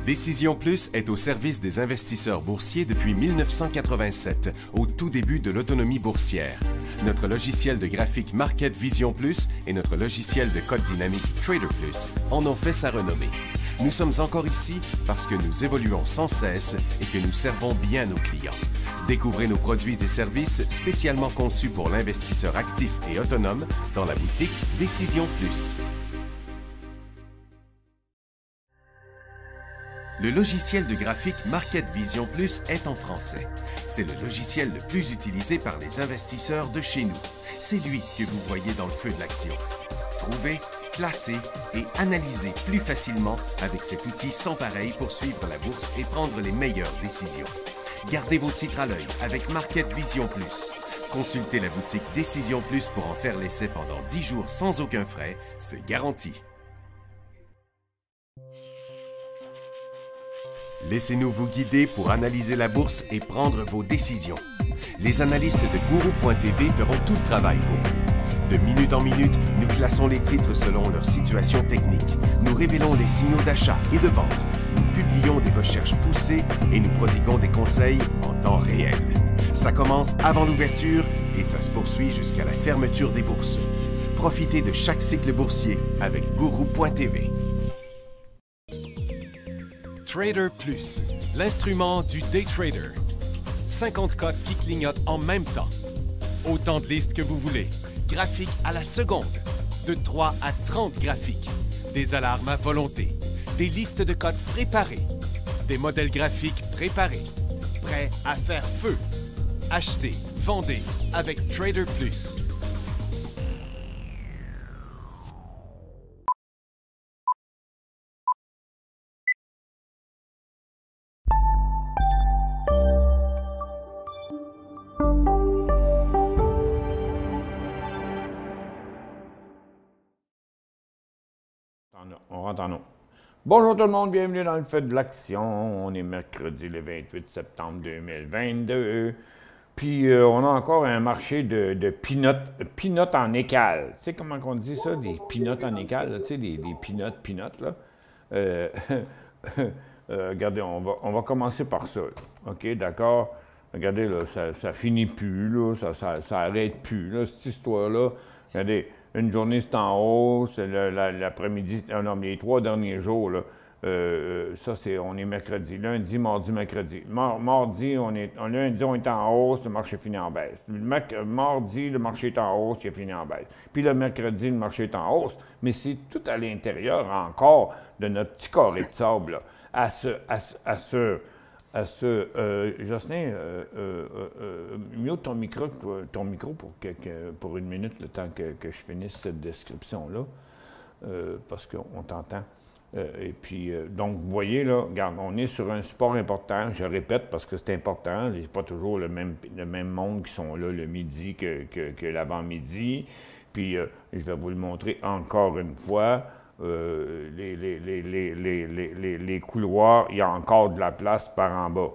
Décision Plus est au service des investisseurs boursiers depuis 1987, au tout début de l'autonomie boursière. Notre logiciel de graphique Market Vision Plus et notre logiciel de code dynamique Trader Plus en ont fait sa renommée. Nous sommes encore ici parce que nous évoluons sans cesse et que nous servons bien nos clients. Découvrez nos produits et services spécialement conçus pour l'investisseur actif et autonome dans la boutique Décision Plus. Le logiciel de graphique Market Vision Plus est en français. C'est le logiciel le plus utilisé par les investisseurs de chez nous. C'est lui que vous voyez dans le feu de l'action. Trouvez, classez et analysez plus facilement avec cet outil sans pareil pour suivre la bourse et prendre les meilleures décisions. Gardez vos titres à l'œil avec Market Vision Plus. Consultez la boutique Décision Plus pour en faire l'essai pendant 10 jours sans aucun frais, c'est garanti. Laissez-nous vous guider pour analyser la bourse et prendre vos décisions. Les analystes de Guru.tv feront tout le travail pour vous. De minute en minute, nous classons les titres selon leur situation technique. Nous révélons les signaux d'achat et de vente. Nous publions des recherches poussées et nous prodiguons des conseils en temps réel. Ça commence avant l'ouverture et ça se poursuit jusqu'à la fermeture des bourses. Profitez de chaque cycle boursier avec Guru.tv. Trader Plus, l'instrument du day trader. 50 cotes qui clignotent en même temps. Autant de listes que vous voulez. Graphiques à la seconde. De 3 à 30 graphiques. Des alarmes à volonté. Des listes de cotes préparées. Des modèles graphiques préparés. Prêts à faire feu. Achetez, vendez avec Trader Plus. On rentre en eau. Bonjour tout le monde, bienvenue dans le feu de l'action. On est mercredi le 28 septembre 2022. Puis on a encore un marché de peanuts en écale. Tu sais comment on dit ça, des peanuts en écale, tu sais, des peanuts, là. Regardez, on va commencer par ça. OK, d'accord? Regardez, là, ça finit plus, là, ça arrête plus, là, cette histoire-là. Regardez, une journée, c'est en hausse, l'après-midi, non, mais les 3 derniers jours, là, ça, on est mercredi. Lundi, mardi, mercredi. Mardi, lundi, on est en hausse, le marché finit en baisse. Mardi, le marché est en hausse, il a fini en baisse. Puis le mercredi, le marché est en hausse, mais c'est tout à l'intérieur encore de notre petit carré de sable, là. Jocelyn, mute ton micro pour une minute, le temps que je finisse cette description-là, parce qu'on t'entend. Et puis, donc, vous voyez, là, regarde, on est sur un support important, je répète parce que c'est important, il n'y a pas toujours le même monde qui sont là le midi que l'avant-midi. Puis, je vais vous le montrer encore une fois. Les couloirs, il y a encore de la place par en bas.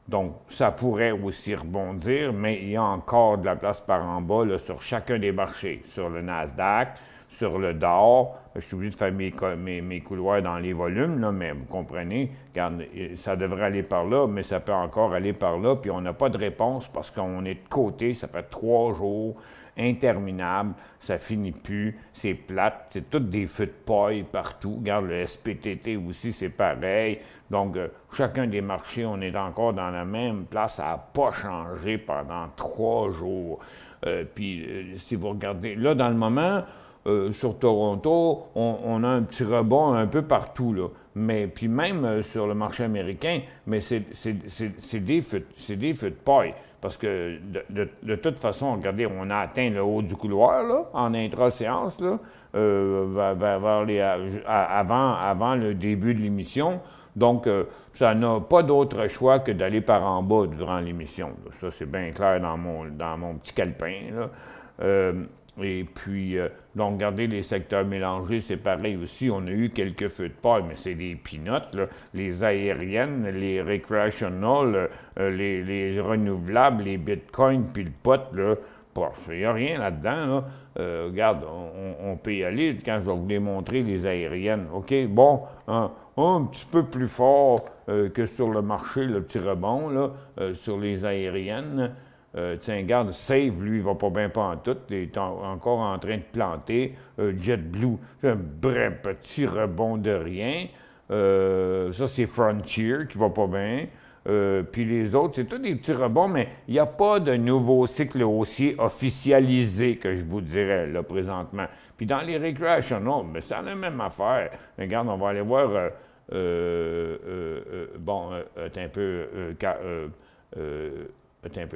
Donc, ça pourrait aussi rebondir, mais il y a encore de la place par en bas là, sur chacun des marchés, sur le Nasdaq, sur le Dow. Je suis obligé de faire mes couloirs dans les volumes, là, mais vous comprenez, regarde, ça devrait aller par là, mais ça peut encore aller par là, puis on n'a pas de réponse parce qu'on est de côté, ça fait 3 jours, interminable, ça finit plus, c'est plate, c'est toutes des feux de paille partout. Regarde, le SPTT aussi, c'est pareil. Donc, chacun des marchés, on est encore dans la même place, ça n'a pas changé pendant 3 jours. Puis, si vous regardez, là, dans le moment, sur Toronto, on a un petit rebond un peu partout, là. Mais puis même sur le marché américain, mais c'est des feux de paille. Parce que de toute façon, regardez, on a atteint le haut du couloir, là, en intra-séance, là, avant le début de l'émission. Donc, ça n'a pas d'autre choix que d'aller par en bas durant l'émission. Ça, c'est bien clair dans mon petit calepin, là. Et puis, donc, regardez les secteurs mélangés, c'est pareil aussi. On a eu quelques feux de paille, mais c'est des peanuts, là. Les aériennes, les recreational, les renouvelables, les bitcoins, puis le pot, là, Porsche. Il n'y a rien là-dedans. Là. Regarde, on peut y aller quand je vais vous les montrer, les aériennes. OK, bon, un petit peu plus fort que sur le marché, le petit rebond, là, sur les aériennes. Tiens, regarde, Save, lui, il va pas bien pas en tout. Il est encore en train de planter. JetBlue, c'est un vrai petit rebond de rien. Ça, c'est Frontier qui va pas bien. Puis les autres, c'est tous des petits rebonds, mais il n'y a pas de nouveau cycle haussier officialisé, que je vous dirais, là, présentement. Puis dans les recreational, mais c'est la même affaire. Regarde, on va aller voir, bon, un peu,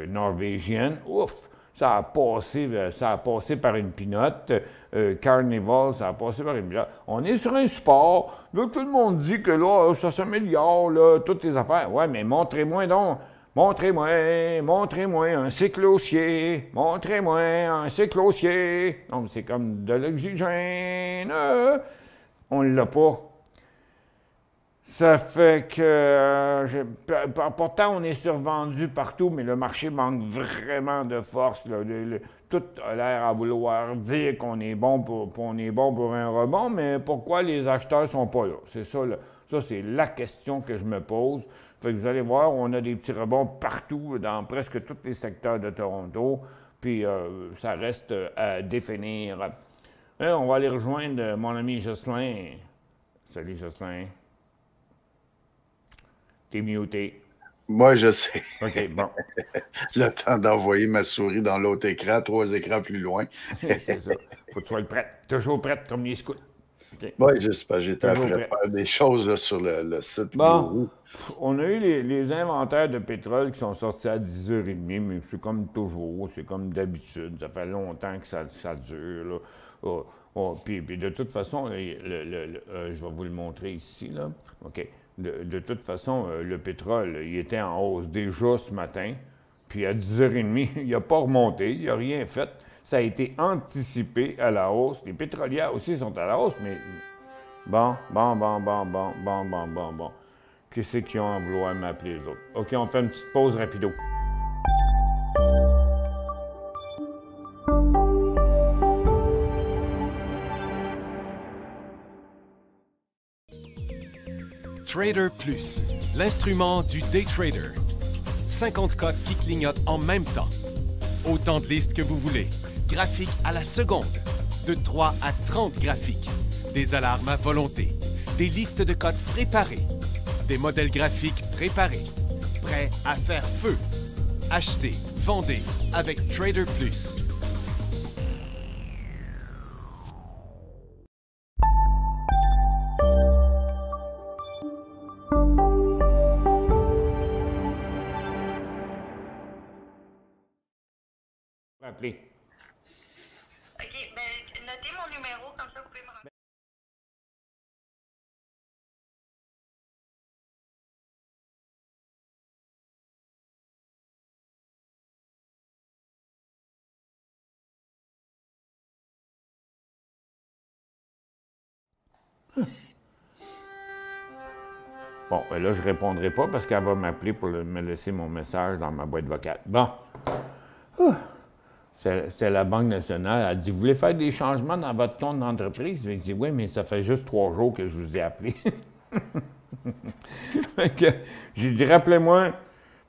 norvégienne, ouf! Ça a passé par une pinotte. Carnival, ça a passé par une pinotte. On est sur un sport. Là, tout le monde dit que là, ça s'améliore, là, toutes les affaires. Ouais, mais montrez-moi donc. Montrez-moi un cycle haussier. Montrez-moi un cycle haussier. Donc, c'est comme de l'oxygène. On ne l'a pas. Ça fait que, pourtant, on est survendu partout, mais le marché manque vraiment de force. Là. Tout a l'air à vouloir dire qu'on est bon pour un rebond, mais pourquoi les acheteurs ne sont pas là? C'est ça, là. Ça, c'est la question que je me pose. Fait que vous allez voir, on a des petits rebonds partout, dans presque tous les secteurs de Toronto, puis ça reste à définir. On va aller rejoindre mon ami Jocelyn. Salut, Jocelyn. T'es muté. Moi, je sais. OK, bon. Le temps d'envoyer ma souris dans l'autre écran, 3 écrans plus loin. C'est ça. Faut que tu sois prête. Toujours prête, comme les scouts. Okay. Oui, j'espère. J'étais à faire des choses là, sur le site. Bon, on a eu les inventaires de pétrole qui sont sortis à 10h30, mais c'est comme toujours, c'est comme d'habitude. Ça fait longtemps que ça dure. Là. Puis de toute façon, je vais vous le montrer ici. Là. OK. De toute façon, le pétrole, il était en hausse déjà ce matin, puis à 10h30, il n'a pas remonté, il n'a rien fait. Ça a été anticipé à la hausse. Les pétrolières aussi sont à la hausse, mais bon. Qu'est-ce qu'ils ont à vouloir m'appeler les autres? OK, on fait une petite pause rapido. Trader Plus, l'instrument du day trader. 50 cotes qui clignotent en même temps. Autant de listes que vous voulez. Graphiques à la seconde. De 3 à 30 graphiques. Des alarmes à volonté. Des listes de cotes préparées. Des modèles graphiques préparés. Prêts à faire feu. Achetez, vendez avec Trader Plus. Appeler. OK, ben, notez mon numéro, comme ça vous pouvez me rappeler. Bon, ben là, je ne répondrai pas parce qu'elle va m'appeler pour me laisser mon message dans ma boîte vocale. Bon. C'était la Banque nationale. Elle dit, vous voulez faire des changements dans votre compte d'entreprise? J'ai dit, oui, mais ça fait juste 3 jours que je vous ai appelé. J'ai dit, rappelez-moi,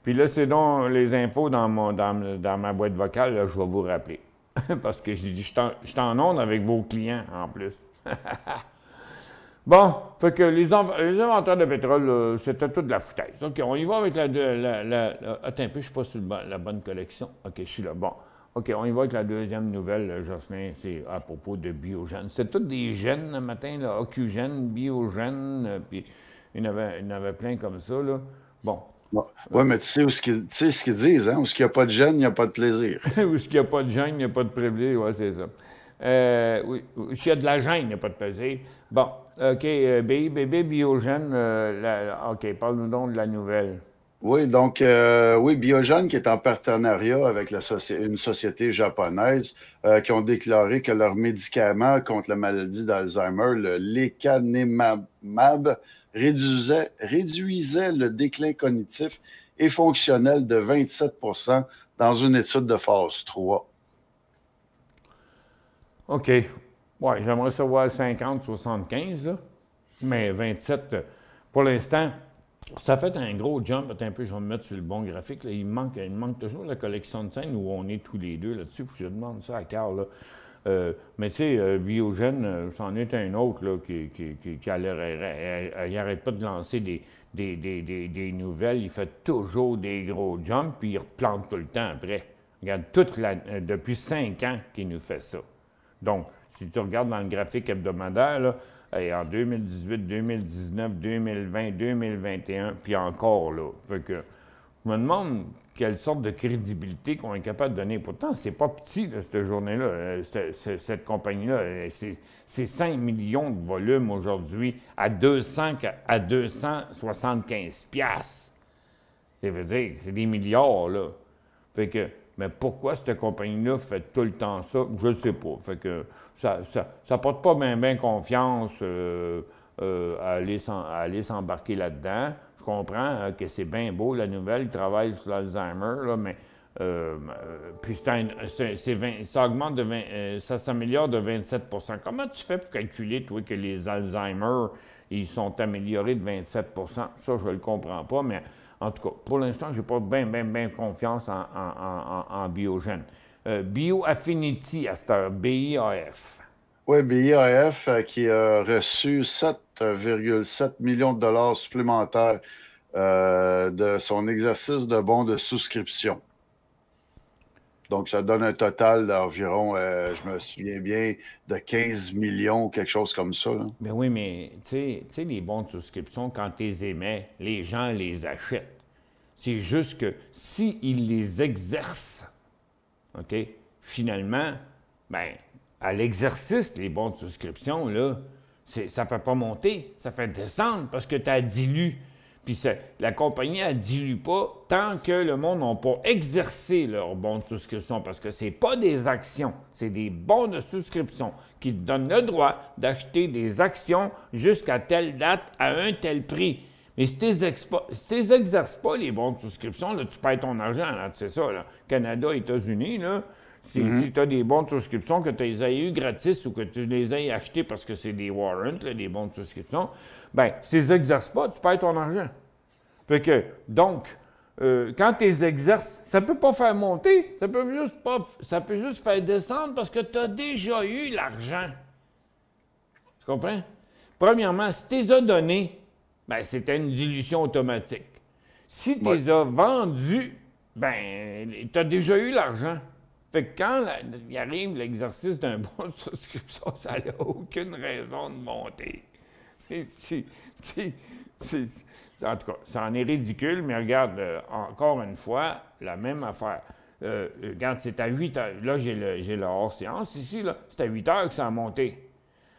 puis là, c'est donc les infos dans ma boîte vocale, là, je vais vous rappeler. Parce que j'ai dit, je suis en onde avec vos clients, en plus. Bon, fait que les inventaires de pétrole, c'était toute de la foutaise. OK, on y va avec attends un peu, je ne suis pas sur la bonne collection. OK, je suis là. Bon. OK, on y va avec la deuxième nouvelle, Jocelyn, c'est à propos de biogènes. C'est tous des gènes le matin, là, ocugènes, biogènes, puis il y en avait plein comme ça, là. Bon. Oui, mais tu sais ce qu'ils disent, hein? Où il n'y a pas de gène, il n'y a pas de plaisir. Où il n'y a pas de gène, il n'y a pas de plaisir, oui, c'est ça. Oui, s'il y a de la gêne, il n'y a pas de plaisir. Bon, OK, bébé biogène, OK, parle-nous donc de la nouvelle. Oui, donc, oui, Biogen qui est en partenariat avec une société japonaise qui ont déclaré que leur médicament contre la maladie d'Alzheimer, le lecanemab, réduisait le déclin cognitif et fonctionnel de 27% dans une étude de phase 3. OK. Ouais, j'aimerais savoir 50, 75, là. Mais 27, pour l'instant, ça fait un gros jump. Attends un peu, je vais me mettre sur le bon graphique. Là. Il me manque toujours la collection de scènes où on est tous les deux là-dessus. Faut que je demande ça à Carl. Là. Mais tu sais, Biogène, c'en est un autre là, qui n'arrête pas de lancer des nouvelles. Il fait toujours des gros jumps, puis il replante tout le temps après. Regarde, depuis 5 ans qu'il nous fait ça. Donc, si tu regardes dans le graphique hebdomadaire, là, en 2018, 2019, 2020, 2021, puis encore, là. Fait que je me demande quelle sorte de crédibilité qu'on est capable de donner. Pourtant, c'est pas petit, là, cette journée-là, cette compagnie-là. C'est 5 millions de volumes aujourd'hui à 275 piastres. Ça veut dire c'est des milliards, là. Fait que, mais pourquoi cette compagnie-là fait tout le temps ça? Je ne sais pas. Fait que ça porte pas bien confiance à aller s'embarquer là-dedans. Je comprends que c'est bien beau, la nouvelle, ils travaillent sur l'Alzheimer, là, mais puis ça augmente ça s'améliore de 27 %. Comment tu fais pour calculer, toi, que les Alzheimer, ils sont améliorés de 27 %? Ça, je ne le comprends pas, mais en tout cas, pour l'instant, je n'ai pas bien confiance en Biogène. BioAffinity, à cette heure, BIAF. Oui, BIAF qui a reçu 7,7 millions de dollars supplémentaires de son exercice de bons de souscription. Donc, ça donne un total d'environ, je me souviens bien, de 15 millions, quelque chose comme ça. Là. Ben oui, mais tu sais, les bons de souscription, quand tu les émets, les gens les achètent. C'est juste que s'ils les exercent, OK, finalement, ben, à l'exercice, les bons de souscription, là, ça ne fait pas monter, ça fait descendre parce que tu as dilué. Puis la compagnie, elle ne dilue pas tant que le monde n'a pas exercé leurs bons de souscription, parce que ce n'est pas des actions, c'est des bons de souscription qui te donnent le droit d'acheter des actions jusqu'à telle date à un tel prix. Mais si tu n'exerces pas les bons de souscription, là, tu perds ton argent, là, tu sais ça, là. Canada, États-Unis, là, si tu as des bons de souscription, que tu les aies eu gratis ou que tu les aies achetés parce que c'est des warrants, là, des bons de souscription, bien, si tu les exerces pas, tu perds ton argent. Fait que, donc, quand tu les exerces, ça ne peut pas faire monter, ça peut juste faire descendre parce que tu as déjà eu l'argent. Tu comprends? Premièrement, si tu les as donnés, bien, c'était une dilution automatique. Si tu les as vendus, bien, tu as déjà eu l'argent. Fait que quand il arrive l'exercice d'un bon de souscription, ça n'a aucune raison de monter. En tout cas, ça en est ridicule, mais regarde, encore une fois, la même affaire. Regarde, c'est à 8 heures. Là, j'ai le hors-séance ici, là. C'est à 8 heures que ça a monté.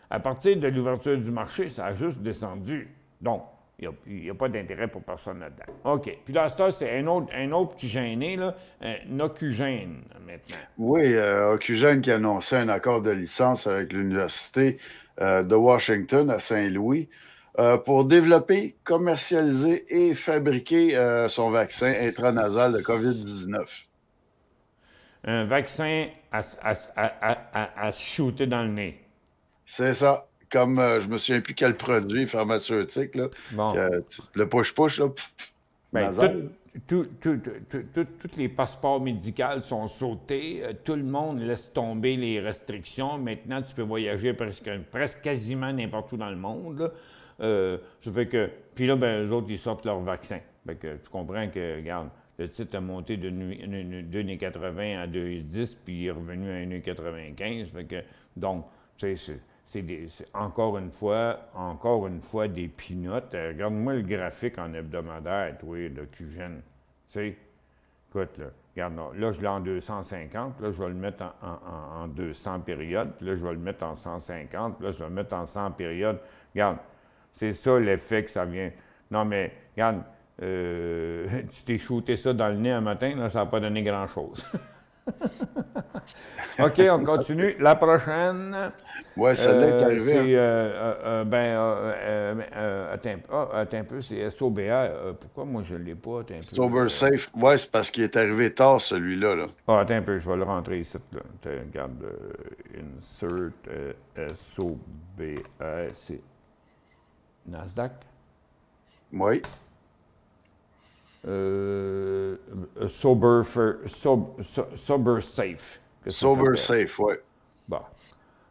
À partir de l'ouverture du marché, ça a juste descendu. Donc, il n'y a pas d'intérêt pour personne là-dedans. OK. Puis dans ce cas, c'est un autre petit gêné, là, un Occugène, maintenant. Oui, Occugène qui a annoncé un accord de licence avec l'Université de Washington à Saint-Louis pour développer, commercialiser et fabriquer son vaccin intranasal de COVID-19. Un vaccin à se shooter dans le nez. C'est ça. Comme je me souviens plus quel produit pharmaceutique, là, Bon. le push-push, là, tous les passeports médicaux sont sautés. Tout le monde laisse tomber les restrictions. Maintenant, tu peux voyager presque quasiment n'importe où dans le monde. Ça fait que... Puis là, ben, eux autres, ils sortent leur vaccin. Fait que tu comprends que, regarde, le titre a monté de 2,80 à 2,10, puis il est revenu à 1,95. Fait que, donc, tu sais, c'est encore une fois des pinottes. Regarde-moi le graphique en hebdomadaire, toi, d'Occugène. Tu sais, écoute, là, regarde, là, je l'ai en 250, là, je vais le mettre en 200 périodes, puis là, je vais le mettre en 150, puis là, je vais le mettre en 100 périodes. Regarde, c'est ça l'effet que ça vient. Non, mais, regarde, tu t'es shooté ça dans le nez un matin, là, ça n'a pas donné grand-chose. OK, on continue. La prochaine, Ouais, celle-là est arrivée. c'est, attends un peu, c'est SOBA. Pourquoi moi je ne l'ai pas? Attends un peu. Sober Safe. Ouais, c'est parce qu'il est arrivé tard, celui-là. Là. Attends un peu, je vais le rentrer ici. Là. Regarde, insert SOBA, c'est Nasdaq. Oui. Sober Safe. Que ça Sober s'appelle. Safe, oui. Bon.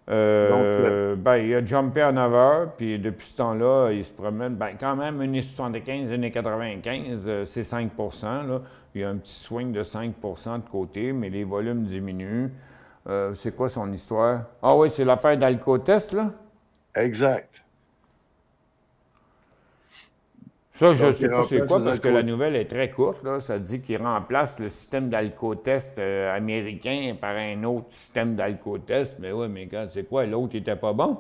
Donc, Il a jumpé en 9 heures, puis depuis ce temps-là, il se promène. Ben, quand même, 1,75, 1,95, c'est 5 là. Il y a un petit swing de 5 de côté, mais les volumes diminuent. C'est quoi son histoire? Ah oui, c'est l'affaire d'Alcotest, là? exact. Ça, je ne Donc, sais il pas c'est remplace quoi, les parce que la Alco- nouvelle est très courte, là. Ça dit qu'il remplace le système d'Alcotest américain par un autre système d'Alcotest. Mais oui, mais quand c'est quoi? L'autre n'était pas bon?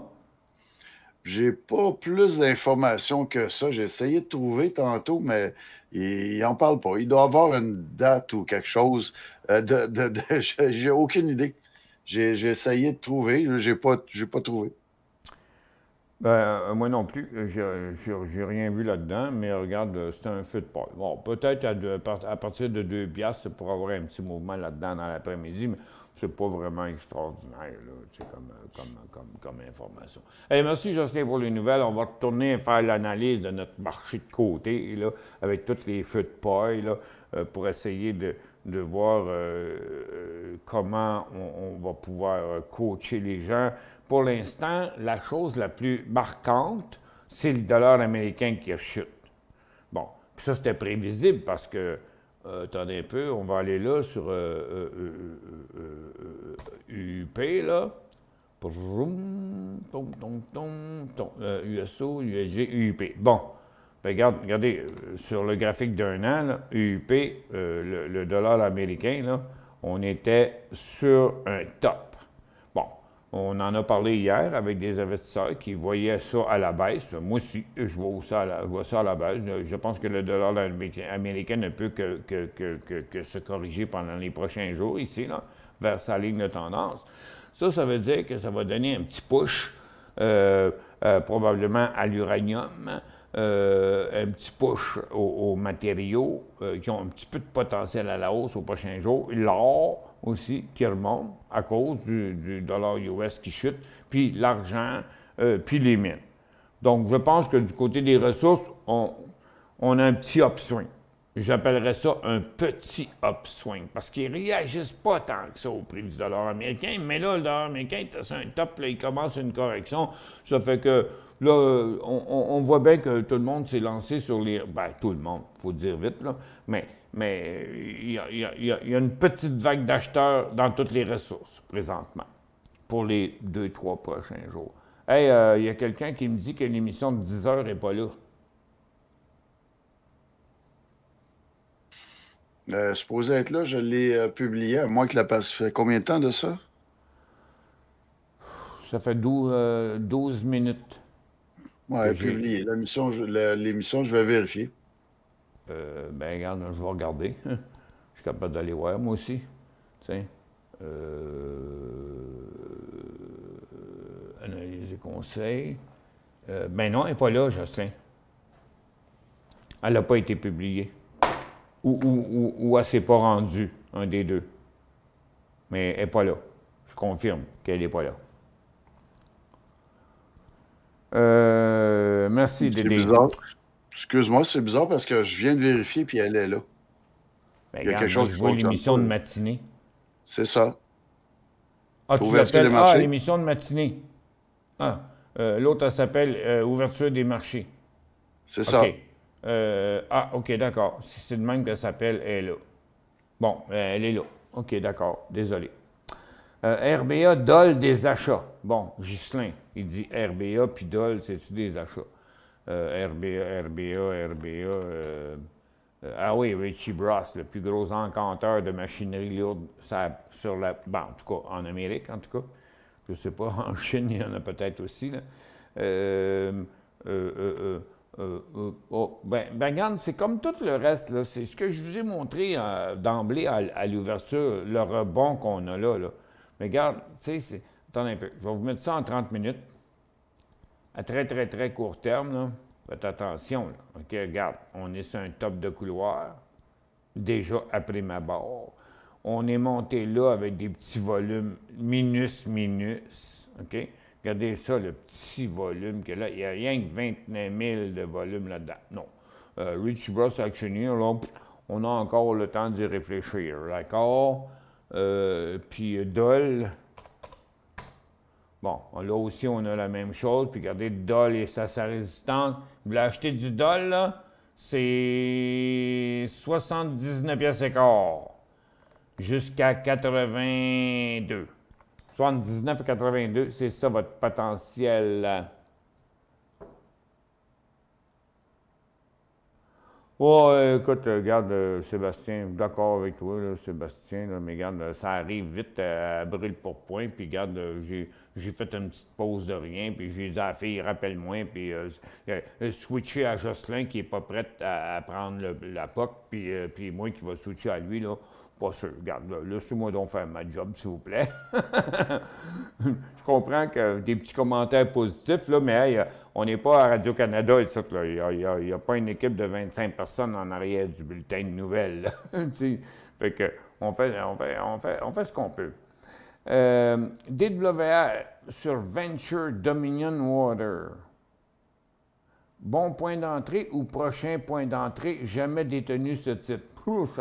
J'ai pas plus d'informations que ça. J'ai essayé de trouver tantôt, mais il n'en parle pas. Il doit avoir une date ou quelque chose. J'ai aucune idée. J'ai essayé de trouver. J'ai pas trouvé. Moi non plus, j'ai rien vu là-dedans, mais regarde, c'est un feu de paille. Bon, peut-être à partir de 2 piastres, pour avoir un petit mouvement là-dedans dans l'après-midi, mais c'est pas vraiment extraordinaire, là, comme information. Hey, merci, Jocelyn, pour les nouvelles. On va retourner faire l'analyse de notre marché de côté, là, avec tous les feux de paille, là, pour essayer de voir comment on va pouvoir coacher les gens. Pour l'instant, la chose la plus marquante, c'est le dollar américain qui rechute. Bon, puis ça, c'était prévisible parce que, attendez un peu, on va aller là sur UUP, là. USO, USG, UUP. Bon, ben, regardez, sur le graphique d'un an, là, UUP, le dollar américain, là, on était sur un top. On en a parlé hier avec des investisseurs qui voyaient ça à la baisse. Moi aussi, je vois ça à la baisse. Je pense que le dollar américain ne peut que se corriger pendant les prochains jours ici, là, vers sa ligne de tendance. Ça veut dire que ça va donner un petit push, probablement à l'uranium, un petit push aux matériaux qui ont un petit peu de potentiel à la hausse aux prochains jours. L'or aussi qui remonte à cause du dollar US qui chute, puis l'argent, puis les mines. Donc, je pense que du côté des ressources, on a un petit upswing. J'appellerais ça un petit upswing, parce qu'ils ne réagissent pas tant que ça au prix du dollar américain, mais là, le dollar américain est sur un top, là, il commence une correction. Ça fait que, là, on voit bien que tout le monde s'est lancé sur les... Ben, tout le monde, il faut dire vite, là, mais il y a une petite vague d'acheteurs dans toutes les ressources, présentement, pour les 2-3 prochains jours. Hey, il y a quelqu'un qui me dit que l'émission de 10 heures n'est pas là. Supposé être là, je l'ai publié, à moins que la passe fait combien de temps de ça? Ça fait 12 minutes. Oui, publié. L'émission, je vais vérifier. Ben, regarde, je vais regarder. Je suis capable d'aller voir, moi aussi. Tiens. Analyse et conseils. Ben non, elle n'est pas là, Jocelyn. Elle n'a pas été publiée. Ou elle ne s'est pas rendue, un des deux. Mais elle n'est pas là. Je confirme qu'elle n'est pas là. Merci, C'est Dédé. bizarre. Excuse-moi, c'est bizarre parce que je viens de vérifier puis elle est là. Ben, Il y a regarde, quelque chose je qui vois fonctionne l'émission pas, de là. matinée. C'est ça. Ah, tu Ouverture des l'appelles? marchés. Ah, l'émission de matinée. Ah, l'autre, elle s'appelle Ouverture des marchés. C'est ça. OK. OK, d'accord. Si c'est de même qu'elle s'appelle, elle est là. Bon, elle est là. OK, d'accord. Désolé. RBA, DOL, des achats. Bon, Ghislain, il dit RBA puis DOL, c'est-tu des achats? RBA. Ah oui, Richie Bross, le plus gros encanteur de machinerie lourde sur la... Bon, en tout cas, en Amérique, en tout cas. Je ne sais pas, en Chine, il y en a peut-être aussi, là. Regarde, c'est comme tout le reste, là. C'est ce que je vous ai montré d'emblée à l'ouverture, le rebond qu'on a là. Mais regarde, tu sais, attendez un peu. Je vais vous mettre ça en 30 minutes. À très, très, très court terme, là. Faites attention, là. OK, regarde, on est sur un top de couloir. Déjà après ma barre. On est monté là avec des petits volumes minus. OK? Regardez ça, le petit volume que là, il n'y a rien que 29 000 de volume là-dedans. Non. Rich Bros Actionnaire, là, on a encore le temps d'y réfléchir. D'accord? Puis Dole. Bon, là aussi, on a la même chose. Puis regardez, Dole et sa résistance. Vous voulez acheter du Dole, là? C'est 79 pièces et quart jusqu'à 82. 79 à 82, c'est ça votre potentiel. Oh, écoute, regarde, Sébastien, d'accord avec toi, là, Sébastien, là, mais regarde, ça arrive vite à brûle pour point, puis regarde, j'ai fait une petite pause de rien, puis j'ai dit à la fille, rappelle-moi, puis switcher à Jocelyn qui n'est pas prête à prendre la POC, puis moi qui va switcher à lui, là, pas sûr. Regarde, laissez-moi donc faire ma job, s'il vous plaît. Je comprends que des petits commentaires positifs, là, mais hey, on n'est pas à Radio-Canada, et ça, là. Il n'y a pas une équipe de 25 personnes en arrière du bulletin de nouvelles. Fait que on fait ce qu'on peut. DWR sur Venture Dominion Water. Bon point d'entrée ou prochain point d'entrée, jamais détenu ce titre.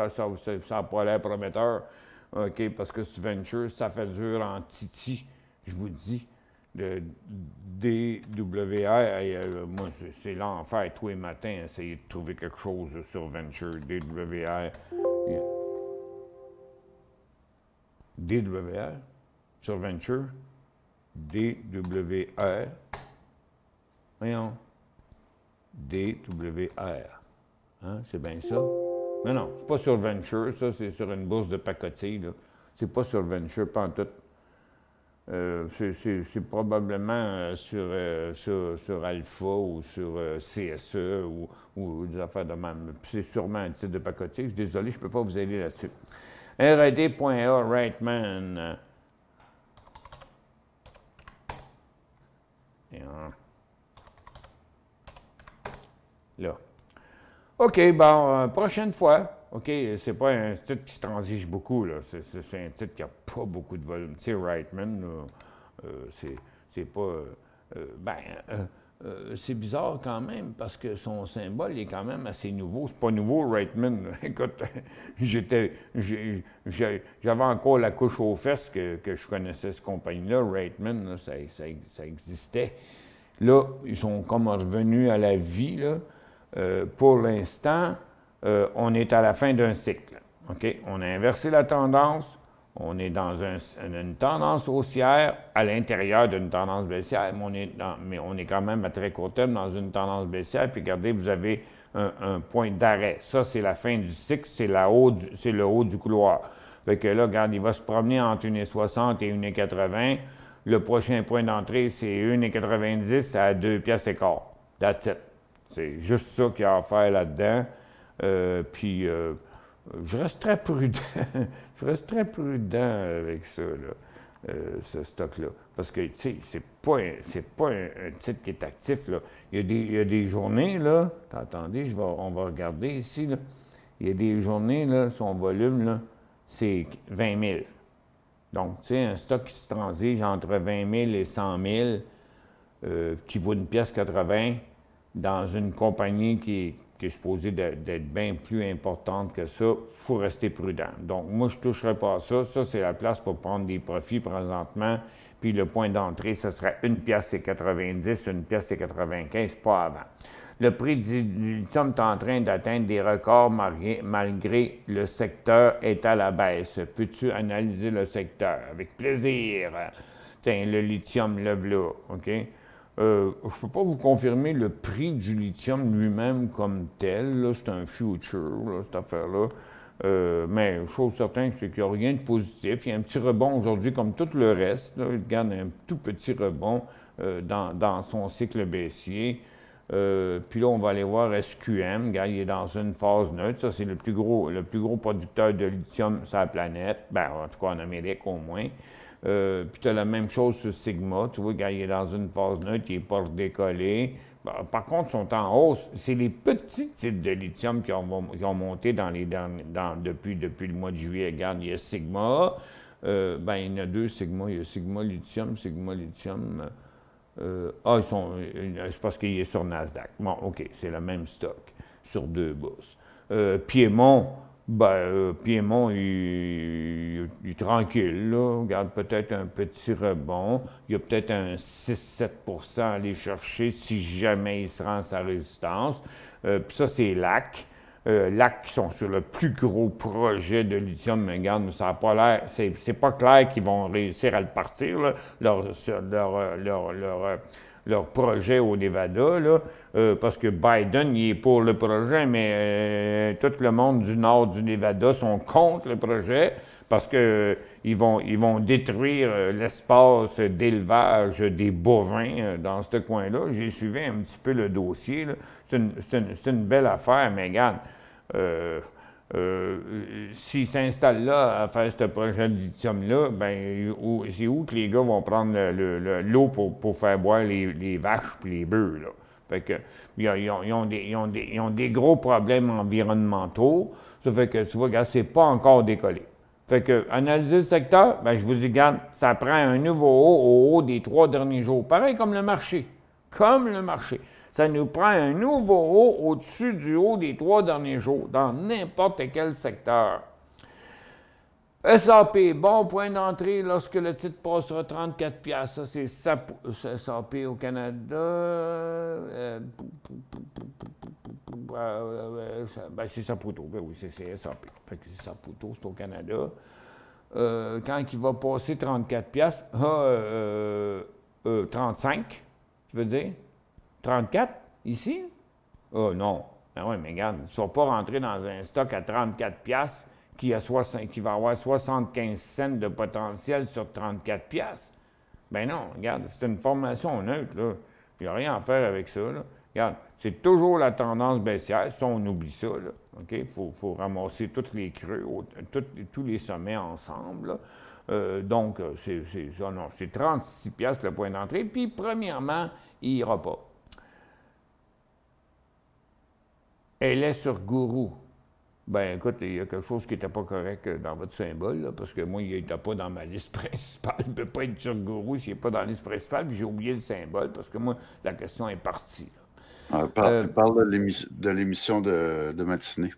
Ça n'a pas l'air prometteur, OK, parce que ce Venture, ça fait dur en titi, je vous dis. Le DWR, moi, c'est l'enfer tous les matins, essayer de trouver quelque chose sur Venture, DWR. DWR, sur Venture, DWR, voyons, DWR, hein, c'est bien ça? Mais non, c'est pas sur Venture, ça, c'est sur une bourse de pacotille, là. C'est pas sur Venture, pas en tout. C'est probablement sur Alpha ou sur CSE ou des affaires de même. C'est sûrement un titre de pacotille. Je suis désolé, je ne peux pas vous aider là-dessus. RD.A, Rightman. Là. OK, bon, prochaine fois. OK, c'est pas un titre qui se transige beaucoup, là. C'est un titre qui n'a pas beaucoup de volume. Tu sais, Rightman, c'est pas... c'est bizarre quand même, parce que son symbole est quand même assez nouveau. C'est pas nouveau, Rightman. Écoute, j'avais encore la couche aux fesses que je connaissais cette compagnie-là. Rightman, là, ça existait. Là, ils sont comme revenus à la vie, là. Pour l'instant, on est à la fin d'un cycle. OK? On a inversé la tendance. On est dans une tendance haussière à l'intérieur d'une tendance baissière, mais on est quand même à très court terme dans une tendance baissière. Puis regardez, vous avez un point d'arrêt. Ça, c'est la fin du cycle, c'est le haut du couloir. Fait que là, regarde, il va se promener entre 1,60 et 1,80. Le prochain point d'entrée, c'est 1,90 à 2 piastres et quart. That's it. C'est juste ça qu'il y a à faire là-dedans. Puis, je reste très prudent. Je reste très prudent avec ça, là, ce stock-là. Parce que, tu sais, c'est pas un titre qui est actif, là. Il y a des journées, là. Attendez, on va regarder ici, là. Il y a des journées, là, son volume, là, c'est 20 000. Donc, tu sais, un stock qui se transige entre 20 000 et 100 000, qui vaut une pièce 80, dans une compagnie qui est supposée d'être bien plus importante que ça, il faut rester prudent. Donc, moi, je ne toucherai pas à ça. Ça, c'est la place pour prendre des profits présentement. Puis le point d'entrée, ce serait 1 pièce et 90, 1 pièce et 95, pas avant. Le prix du lithium est en train d'atteindre des records malgré le secteur est à la baisse. Peux-tu analyser le secteur? Avec plaisir. Tiens, le lithium, le là, OK? Je ne peux pas vous confirmer le prix du lithium lui-même comme tel. C'est un future, là, cette affaire-là. Mais chose certaine, c'est qu'il n'y a rien de positif. Il y a un petit rebond aujourd'hui comme tout le reste. Là. Il garde un tout petit rebond dans son cycle baissier. Puis là, on va aller voir SQM. Regarde, il est dans une phase neutre. Ça, c'est le plus gros producteur de lithium sur la planète. Ben, en tout cas, en Amérique au moins. Puis tu as la même chose sur Sigma. Tu vois, quand il est dans une phase neutre, il n'est pas redécollé. Par contre, ils sont en hausse. C'est les petits titres de lithium qui ont monté dans les derniers, depuis le mois de juillet. Regarde, il y a Sigma. Ben, il y en a deux Sigma. Il y a Sigma Lithium, Sigma Lithium. C'est parce qu'il est sur Nasdaq. Bon, OK, c'est le même stock sur deux bourses. Piémont, Piémont, il est tranquille, là. Regarde, peut-être un petit rebond. Il y a peut-être un 6-7 à aller chercher si jamais il se rend à sa résistance. Puis ça, c'est LAC. LAC qui sont sur le plus gros projet de lithium, mais regarde, ça n'a pas l'air, c'est pas clair qu'ils vont réussir à le partir, là, leur projet au Nevada, là, parce que Biden, il est pour le projet, mais tout le monde du nord du Nevada sont contre le projet parce qu'ils vont détruire l'espace d'élevage des bovins dans ce coin-là. J'ai suivi un petit peu le dossier, là. C'est une belle affaire, mais regarde, s'ils s'installent là à faire ce projet de lithium-là, ben, c'est où que les gars vont prendre l'eau pour faire boire les vaches et les bœufs, là? Fait que, ils ont des gros problèmes environnementaux. Ça fait que, tu vois, regarde, c'est pas encore décollé. Fait que, analyser le secteur, ben, je vous dis, regarde, ça prend un nouveau haut au haut des 3 derniers jours. Pareil comme le marché. Comme le marché. Ça nous prend un nouveau haut au-dessus du haut des 3 derniers jours, dans n'importe quel secteur. SAP, bon point d'entrée lorsque le titre passera 34 $. Ça, c'est SAP au Canada. Ben, c'est Saputo. Ben oui, c'est SAP. Fait que c'est Saputo, c'est au Canada. Quand il va passer 34 $, 35, tu veux dire? 34, ici? Oh non. Ben oui, mais regarde, tu ne vas pas rentrer dans un stock à 34 $ qui va avoir 75 cents de potentiel sur 34 $. Ben non, regarde, c'est une formation neutre, là. Il n'y a rien à faire avec ça, là. Regarde, c'est toujours la tendance baissière, ça, on oublie ça, là. OK? Il faut ramasser tous les creux, tous les sommets ensemble, là. Donc, c'est 36 $ le point d'entrée. Puis, premièrement, il n'ira pas. Elle est sur Gourou. Ben écoute, il y a quelque chose qui n'était pas correct dans votre symbole, là, parce que moi, il n'était pas dans ma liste principale. Il ne peut pas être sur Gourou s'il n'est pas dans la liste principale, puis j'ai oublié le symbole, parce que moi, la question est partie. Tu parles de l'émission de matinée.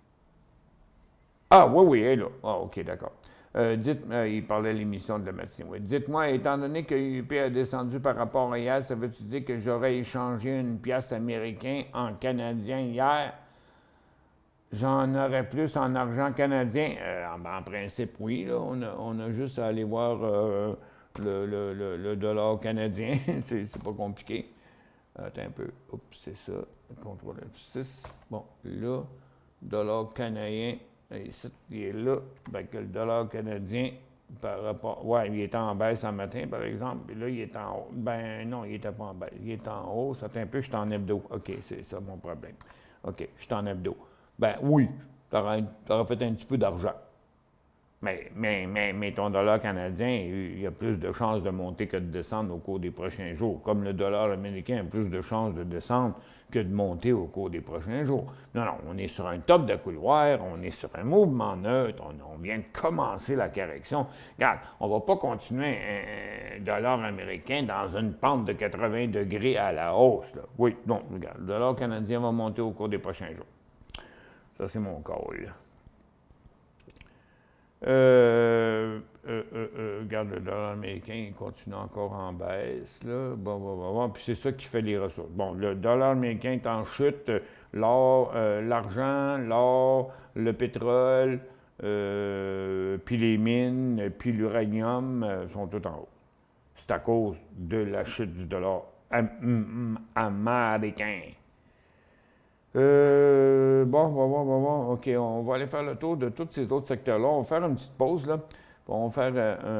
Ah, oui, elle est là. Ah, OK, d'accord. Il parlait de l'émission de la matinée. Oui. Dites-moi, étant donné que UP a descendu par rapport à hier, ça veut-tu dire que j'aurais échangé une pièce américaine en canadien hier? J'en aurais plus en argent canadien. En principe, oui. Là, on a juste à aller voir le dollar canadien. c'est pas compliqué. Attends un peu. Oups, c'est ça. Contrôle F6. Bon, là, dollar canadien. Ici, il est là. Ben, que le dollar canadien, par rapport. Ouais, il est en baisse ce matin, par exemple. Et là, il est en haut. Ben non, il n'était pas en baisse. Il est en hausse. Attends un peu, je suis en hebdo. OK, c'est ça mon problème. OK, je suis en hebdo. Ben oui, tu aurais fait un petit peu d'argent. Mais ton dollar canadien, il y a plus de chances de monter que de descendre au cours des prochains jours. Comme le dollar américain a plus de chances de descendre que de monter au cours des prochains jours. Non, on est sur un top de couloir, on est sur un mouvement neutre, on vient de commencer la correction. Regarde, on ne va pas continuer un dollar américain dans une pente de 80 degrés à la hausse, là. Oui, non, regarde, le dollar canadien va monter au cours des prochains jours. Ça, c'est mon call. Regarde, le dollar américain, il continue encore en baisse, là. Bon. Puis c'est ça qui fait les ressources. Bon, le dollar américain est en chute. L'or, l'argent, l'or, le pétrole, puis les mines, puis l'uranium sont tout en haut. C'est à cause de la chute du dollar américain. Bon. OK, on va aller faire le tour de tous ces autres secteurs-là. On va faire une petite pause, là. On va faire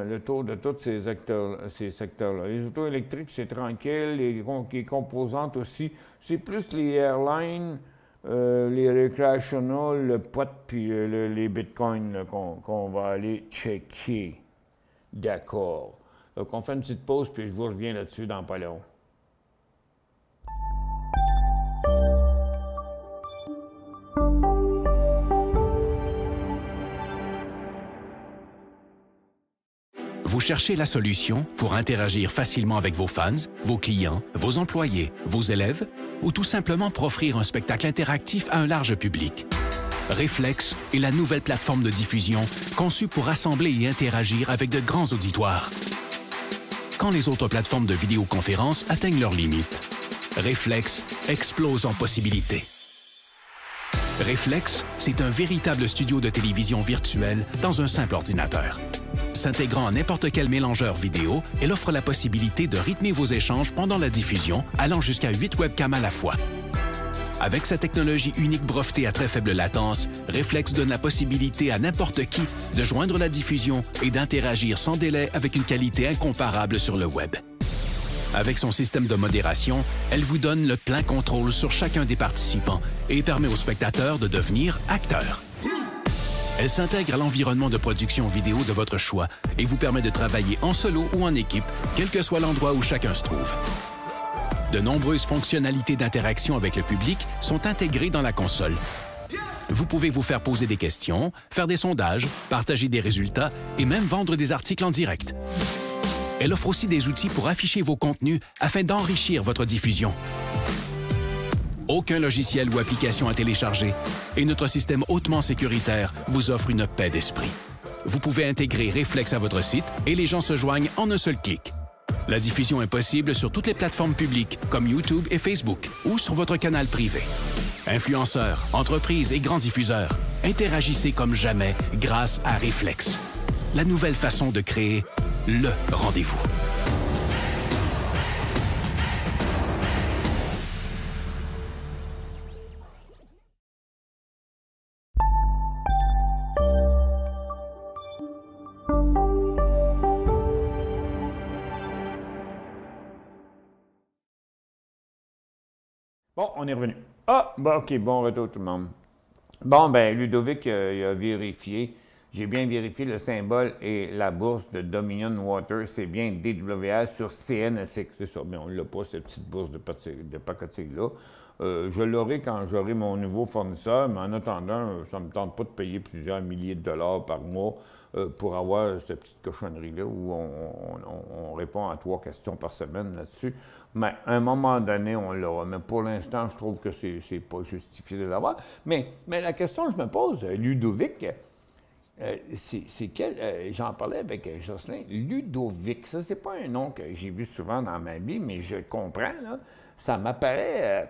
le tour de tous ces secteurs-là. Les autos électriques, c'est tranquille. Les composantes aussi. C'est plus les airlines, les recreational, le pot, puis les bitcoins qu'on va aller checker. D'accord. Donc, on fait une petite pause, puis je vous reviens là-dessus dans pas long. Vous cherchez la solution pour interagir facilement avec vos fans, vos clients, vos employés, vos élèves ou tout simplement pour offrir un spectacle interactif à un large public. Reflex est la nouvelle plateforme de diffusion conçue pour rassembler et interagir avec de grands auditoires. Quand les autres plateformes de vidéoconférence atteignent leurs limites, Reflex explose en possibilités. Reflex, c'est un véritable studio de télévision virtuel dans un simple ordinateur. S'intégrant à n'importe quel mélangeur vidéo, elle offre la possibilité de rythmer vos échanges pendant la diffusion, allant jusqu'à 8 webcams à la fois. Avec sa technologie unique brevetée à très faible latence, Reflex donne la possibilité à n'importe qui de joindre la diffusion et d'interagir sans délai avec une qualité incomparable sur le web. Avec son système de modération, elle vous donne le plein contrôle sur chacun des participants et permet aux spectateurs de devenir acteurs. Elle s'intègre à l'environnement de production vidéo de votre choix et vous permet de travailler en solo ou en équipe, quel que soit l'endroit où chacun se trouve. De nombreuses fonctionnalités d'interaction avec le public sont intégrées dans la console. Vous pouvez vous faire poser des questions, faire des sondages, partager des résultats et même vendre des articles en direct. Elle offre aussi des outils pour afficher vos contenus afin d'enrichir votre diffusion. Aucun logiciel ou application à télécharger et notre système hautement sécuritaire vous offre une paix d'esprit. Vous pouvez intégrer Reflex à votre site et les gens se joignent en un seul clic. La diffusion est possible sur toutes les plateformes publiques comme YouTube et Facebook ou sur votre canal privé. Influenceurs, entreprises et grands diffuseurs, interagissez comme jamais grâce à Reflex. La nouvelle façon de créer le rendez-vous. Bon, on est revenu. Ah, bon, OK, bon retour tout le monde. Bon, ben Ludovic il a vérifié. J'ai bien vérifié le symbole et la bourse de Dominion Water, c'est bien DWS sur CNSX. C'est ça, mais on ne l'a pas, cette petite bourse de pacotille-là. Je l'aurai quand j'aurai mon nouveau fournisseur, mais en attendant, ça ne me tente pas de payer plusieurs milliers de dollars par mois pour avoir cette petite cochonnerie-là où on répond à 3 questions par semaine là-dessus. Mais à un moment donné, on l'aura. Mais pour l'instant, je trouve que c'est pas justifié de l'avoir. Mais la question que je me pose, Ludovic, c'est quel... J'en parlais avec Jocelyn. Ludovic, ça, c'est pas un nom que j'ai vu souvent dans ma vie, mais je comprends, là. Ça m'apparaît...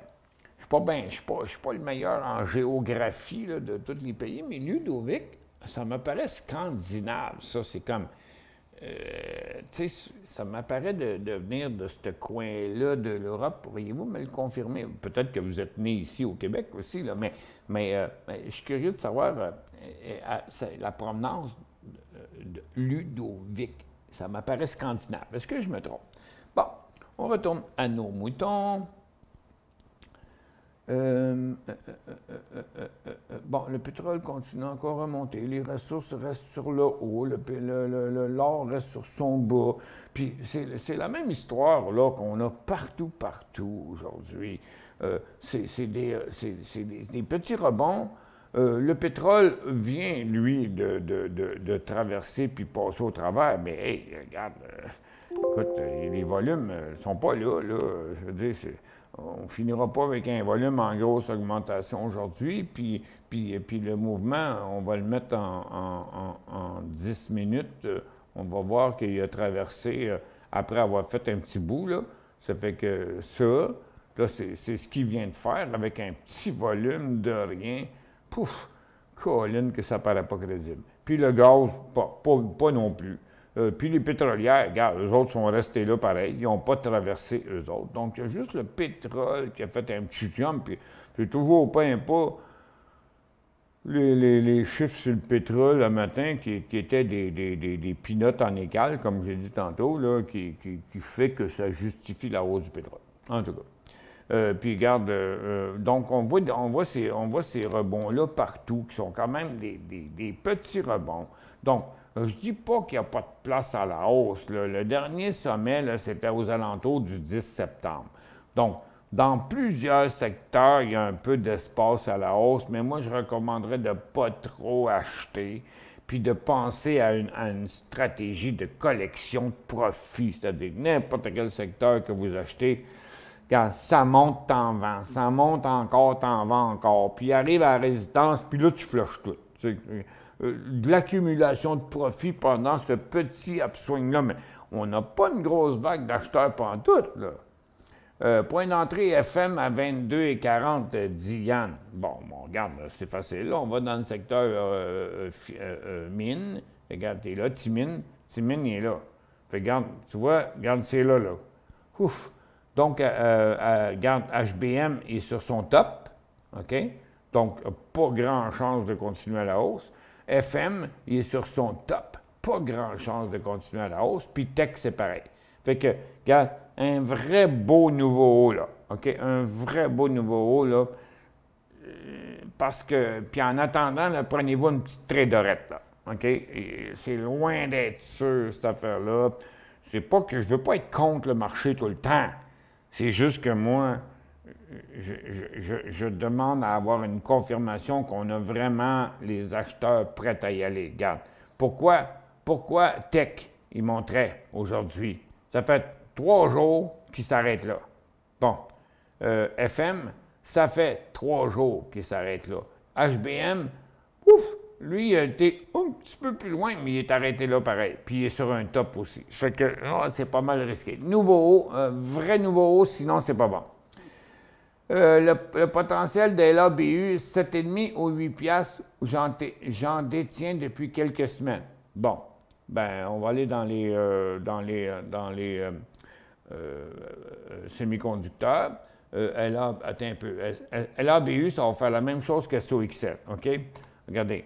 je suis pas le meilleur en géographie là, de tous les pays, mais Ludovic, ça m'apparaît scandinave. Ça, c'est comme... tu sais, ça m'apparaît de venir de ce coin-là de l'Europe. Pourriez-vous me le confirmer? Peut-être que vous êtes né ici au Québec aussi, là, mais je suis curieux de savoir la provenance de Ludovic. Ça m'apparaît scandinave. Est-ce que je me trompe? Bon, on retourne à nos moutons. Bon, le pétrole continue encore à monter, les ressources restent sur le haut, l'or reste sur son bas. Puis c'est la même histoire là qu'on a partout aujourd'hui. C'est des petits rebonds. Le pétrole vient, lui, de traverser puis passer au travers, mais hey, regarde, écoute, les volumes ne sont pas là. Je veux dire, on ne finira pas avec un volume en grosse augmentation aujourd'hui, puis le mouvement, on va le mettre en 10 minutes. On va voir qu'il a traversé, après avoir fait un petit bout, là. Ça fait que ça, là, c'est ce qu'il vient de faire avec un petit volume de rien. Pouf! Colline que ça paraît pas crédible. Puis le gaz, pas non plus. Puis les pétrolières, regarde, eux autres sont restés là pareil. Ils n'ont pas traversé eux autres. Donc, il y a juste le pétrole qui a fait un petit jump. Puis c'est toujours pas les chiffres sur le pétrole le matin qui étaient des pinottes en égal, comme j'ai dit tantôt, là, qui fait que ça justifie la hausse du pétrole. En tout cas. Puis regarde, donc on voit ces rebonds-là partout, qui sont quand même des petits rebonds. Donc, je ne dis pas qu'il n'y a pas de place à la hausse. Là. Le dernier sommet, c'était aux alentours du 10 septembre. Donc, dans plusieurs secteurs, il y a un peu d'espace à la hausse, mais moi, je recommanderais de ne pas trop acheter, puis de penser à une stratégie de collection de profit. C'est-à-dire n'importe quel secteur que vous achetez, quand ça monte, t'en vends. Ça monte encore, t'en vends encore. Puis arrive à la résistance, puis là, tu flushes tout. De l'accumulation de profit pendant ce petit upswing-là. Mais on n'a pas une grosse vague d'acheteurs pantoute, là. Point d'entrée FM à 22,40, dit Yann. Bon, regarde, c'est facile. Là, on va dans le secteur mine. Regarde, t'es là, Timine. Timine, il est là. Fait, regarde, tu vois, regarde, c'est là. Ouf! Donc, regarde, HBM est sur son top. OK? Donc, pas grand chance de continuer à la hausse. FM, il est sur son top. Pas grand chance de continuer à la hausse. Puis Tech, c'est pareil. Fait que, regarde, un vrai beau nouveau haut, là. OK? Un vrai beau nouveau haut, là. Parce que, puis en attendant, là, prenez-vous une petite traderette, là. OK? C'est loin d'être sûr, cette affaire-là. C'est pas que je veux pas être contre le marché tout le temps. C'est juste que moi, je demande à avoir une confirmation qu'on a vraiment les acheteurs prêts à y aller. Regarde. Pourquoi Tech, il montrait aujourd'hui? Ça fait 3 jours qu'il s'arrête là. Bon. FM, ça fait 3 jours qu'il s'arrête là. HBM, ouf, lui, il a été un petit peu plus loin, mais il est arrêté là pareil. Puis il est sur un top aussi. Ça fait que c'est pas mal risqué. Nouveau haut, vrai nouveau haut, sinon c'est pas bon. Le potentiel de LABU, 7,5 ou 8 piastres, j'en détiens depuis quelques semaines. Bon, ben on va aller dans les semi-conducteurs. Attends un peu. LABU, ça va faire la même chose que SOXL, OK? Regardez.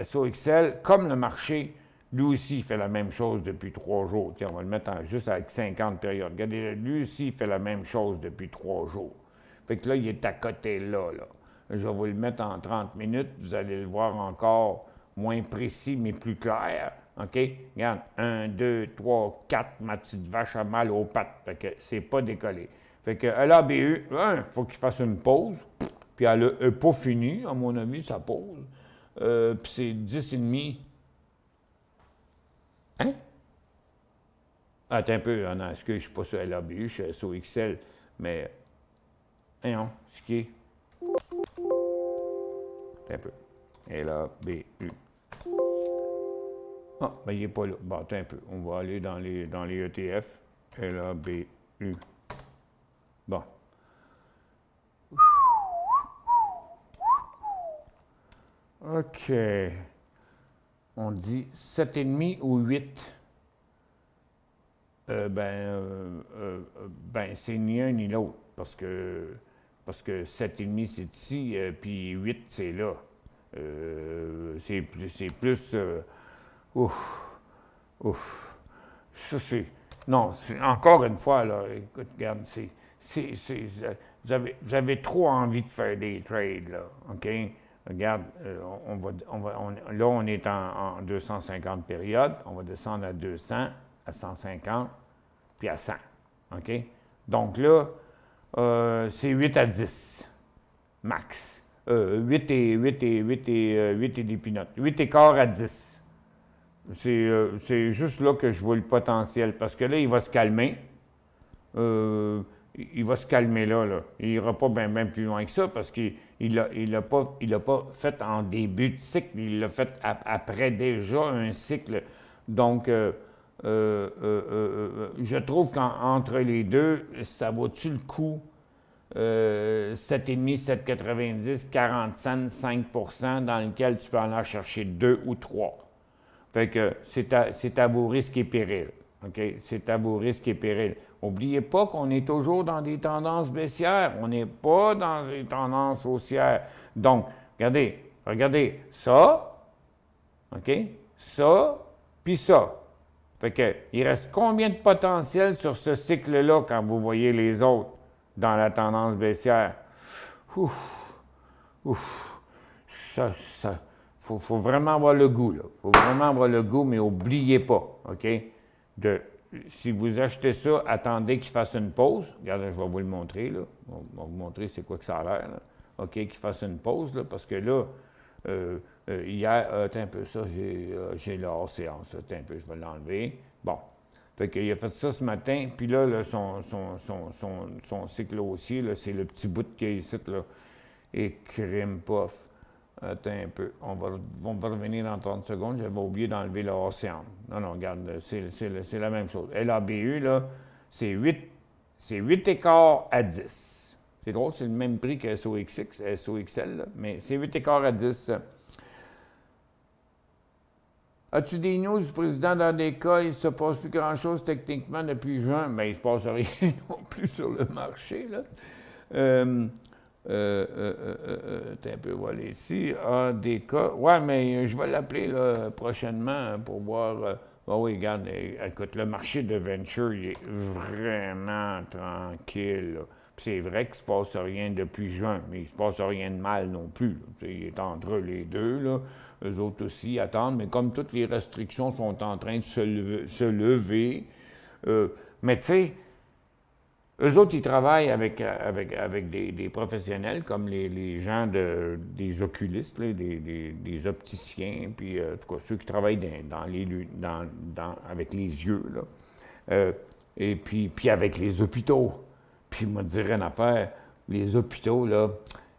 SOXL, comme le marché, lui aussi, il fait la même chose depuis 3 jours. Tiens, on va le mettre juste avec 50 périodes. Regardez, lui aussi, il fait la même chose depuis 3 jours. Fait que là, il est à côté là. Je vais vous le mettre en 30 minutes. Vous allez le voir encore moins précis, mais plus clair. OK? Regarde, 1, 2, 3, 4, ma petite vache a mal aux pattes. Fait que c'est pas décollé. Fait que LABU, il faut qu'il fasse une pause. Puis elle n'a pas fini, à mon avis, sa pause. Puis c'est 10,5. Hein? Attends un peu, non, est-ce que je ne suis pas sur LABU, je suis sur XL, mais... non, ce qui est... Attends un peu. LABU. Ah, ben il n'est pas là. Bon, attends un peu. On va aller dans les ETF. LABU. Bon. OK. On dit 7,5 ou 8. C'est ni un ni l'autre. Parce que 7,5 c'est ici, puis 8 c'est là. C'est plus... Ça, c'est... Non, encore une fois, là, écoute, regarde, vous avez trop envie de faire des trades, là, OK? Regarde, là, on est en 250 périodes. On va descendre à 200, à 150, puis à 100. OK? Donc là, c'est 8 à 10, max. 8 et des pinottes. 8 et quart à 10. C'est juste là que je vois le potentiel. Parce que là, il va se calmer. Il va se calmer là. Il n'ira pas bien plus loin que ça parce qu'il l'a pas fait en début de cycle. Il l'a fait après déjà un cycle. Donc, je trouve qu'entre les deux, ça vaut-tu le coup? 7,5, 7,90, 40 cents, 5 % dans lequel tu peux en chercher 2 ou 3. Fait que c'est à vos risques et périls. OK? C'est à vos risques et périls. N'oubliez pas qu'on est toujours dans des tendances baissières. On n'est pas dans des tendances haussières. Donc, regardez, ça, OK? Ça, puis ça. Fait que, il reste combien de potentiel sur ce cycle-là quand vous voyez les autres dans la tendance baissière? Ça, faut vraiment avoir le goût, là. Faut vraiment avoir le goût, mais n'oubliez pas, OK? Si vous achetez ça, attendez qu'il fasse une pause. Regardez, je vais vous le montrer, là. On va vous montrer c'est quoi que ça a l'air, là. OK, qu'il fasse une pause, là, parce que là, hier, attends un peu, ça, j'ai le hors-séance. Attends un peu, je vais l'enlever. Bon. Fait qu'il a fait ça ce matin, puis là, son cycle haussier, là, c'est le petit bout qu'il y a ici, là. Et crime puff. Attends un peu. On va revenir dans 30 secondes. J'avais oublié d'enlever le hors-séance. Non, regarde, c'est la même chose. LABU, là, c'est 8 écarts à 10. C'est drôle, c'est le même prix que SOXL, là, mais c'est 8 écarts à 10. As-tu des news du président dans des cas? Il ne se passe plus grand-chose techniquement depuis juin, mais il ne se passe rien non plus sur le marché, là. Un peu, voilà ici. Des cas. Ouais, mais je vais l'appeler là, prochainement pour voir. Oui, regarde, écoute, le marché de venture, il est vraiment tranquille, là. C'est vrai qu'il ne se passe rien depuis juin, mais il ne se passe rien de mal non plus. Il est entre les deux, là. Eux autres aussi attendent, mais comme toutes les restrictions sont en train de se lever, mais tu sais, eux autres, ils travaillent avec des professionnels comme les gens des oculistes, là, des opticiens, puis en tout cas ceux qui travaillent avec les yeux, là. Et puis avec les hôpitaux. Puis, moi, dire une affaire, les hôpitaux, là,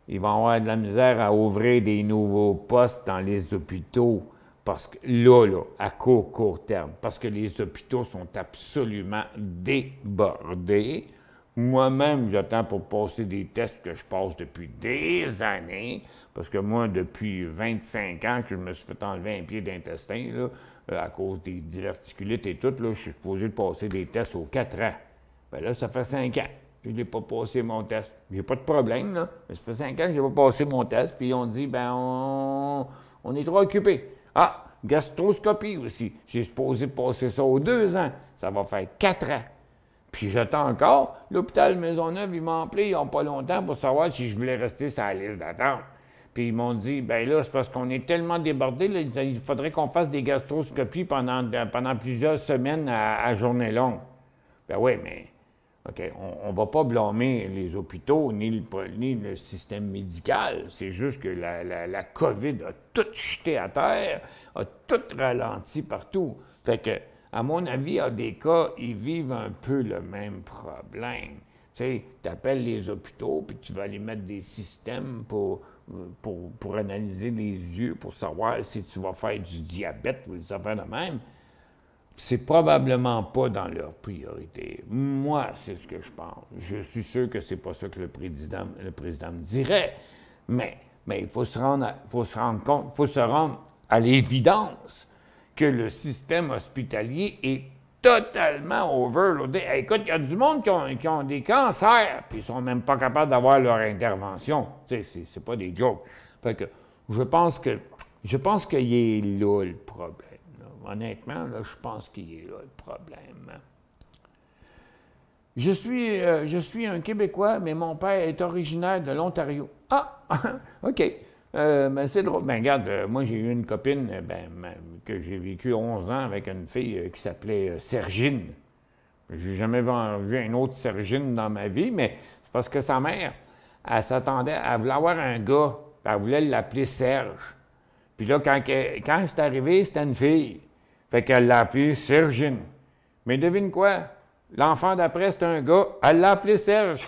ils vont avoir de la misère à ouvrir des nouveaux postes dans les hôpitaux, parce que là, à court terme, parce que les hôpitaux sont absolument débordés. Moi-même, j'attends pour passer des tests que je passe depuis des années, parce que moi, depuis 25 ans que je me suis fait enlever un pied d'intestin, là, à cause des diverticulites et tout, là, je suis supposé de passer des tests aux 4 ans. Bien là, ça fait 5 ans. Je n'ai pas passé mon test. J'ai pas de problème, là. Mais ça fait 5 ans que je n'ai pas passé mon test. Puis on dit, ben on est trop occupé. Ah, gastroscopie aussi. J'ai supposé passer ça aux 2 ans. Ça va faire 4 ans. Puis j'attends encore. L'hôpital Maisonneuve, ils m'ont appelé il n'y a pas longtemps pour savoir si je voulais rester sur la liste d'attente. Puis ils m'ont dit, ben là, c'est parce qu'on est tellement débordés, là, il faudrait qu'on fasse des gastroscopies pendant plusieurs semaines à journée longue. Ben oui, mais... OK, on ne va pas blâmer les hôpitaux ni le système médical. C'est juste que la COVID a tout jeté à terre, a tout ralenti partout. Fait que, à mon avis, à des cas, ils vivent un peu le même problème. Tu sais, tu appelles les hôpitaux, puis tu vas aller mettre des systèmes pour analyser les yeux, pour savoir si tu vas faire du diabète ou des affaires de même. C'est probablement pas dans leur priorité. Moi, c'est ce que je pense. Je suis sûr que c'est pas ça que le président me dirait. Mais il faut se rendre à l'évidence que le système hospitalier est totalement overloadé. Hey, écoute, il y a du monde qui ont des cancers, puis ils sont même pas capables d'avoir leur intervention. Tu sais, c'est pas des jokes. Fait que je pense qu'il est là le problème. Honnêtement, là, je pense qu'il est là le problème. Je suis un Québécois, mais mon père est originaire de l'Ontario. Ah! OK. Mais c'est drôle. Ben, regarde, moi, j'ai eu une copine que j'ai vécu 11 ans avec une fille qui s'appelait Sergine. J'ai jamais vu une autre Sergine dans ma vie, mais c'est parce que sa mère, elle s'attendait, elle voulait avoir un gars, elle voulait l'appeler Serge. Puis là, quand c'est arrivé, c'était une fille. Fait qu'elle l'a appelé Sergine. Mais devine quoi? L'enfant d'après, c'est un gars. Elle l'a appelé Serge.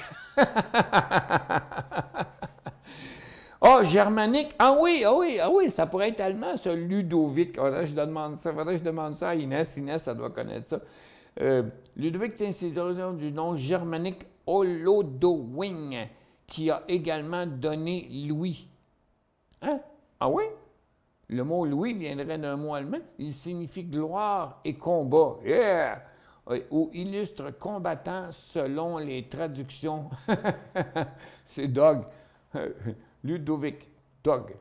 Ah, germanique. Ah oui, ça pourrait être allemand, ça, Ludovic. Faudrait que je demande ça à Inès. Inès, ça doit connaître ça. Ludovic, c'est l'origine du nom germanique Holodowing, qui a également donné Louis. Hein? Ah oui? Le mot « Louis » viendrait d'un mot allemand. Il signifie gloire et combat. Yeah! Ou illustre combattant selon les traductions. C'est Dog. Ludovic. Dog.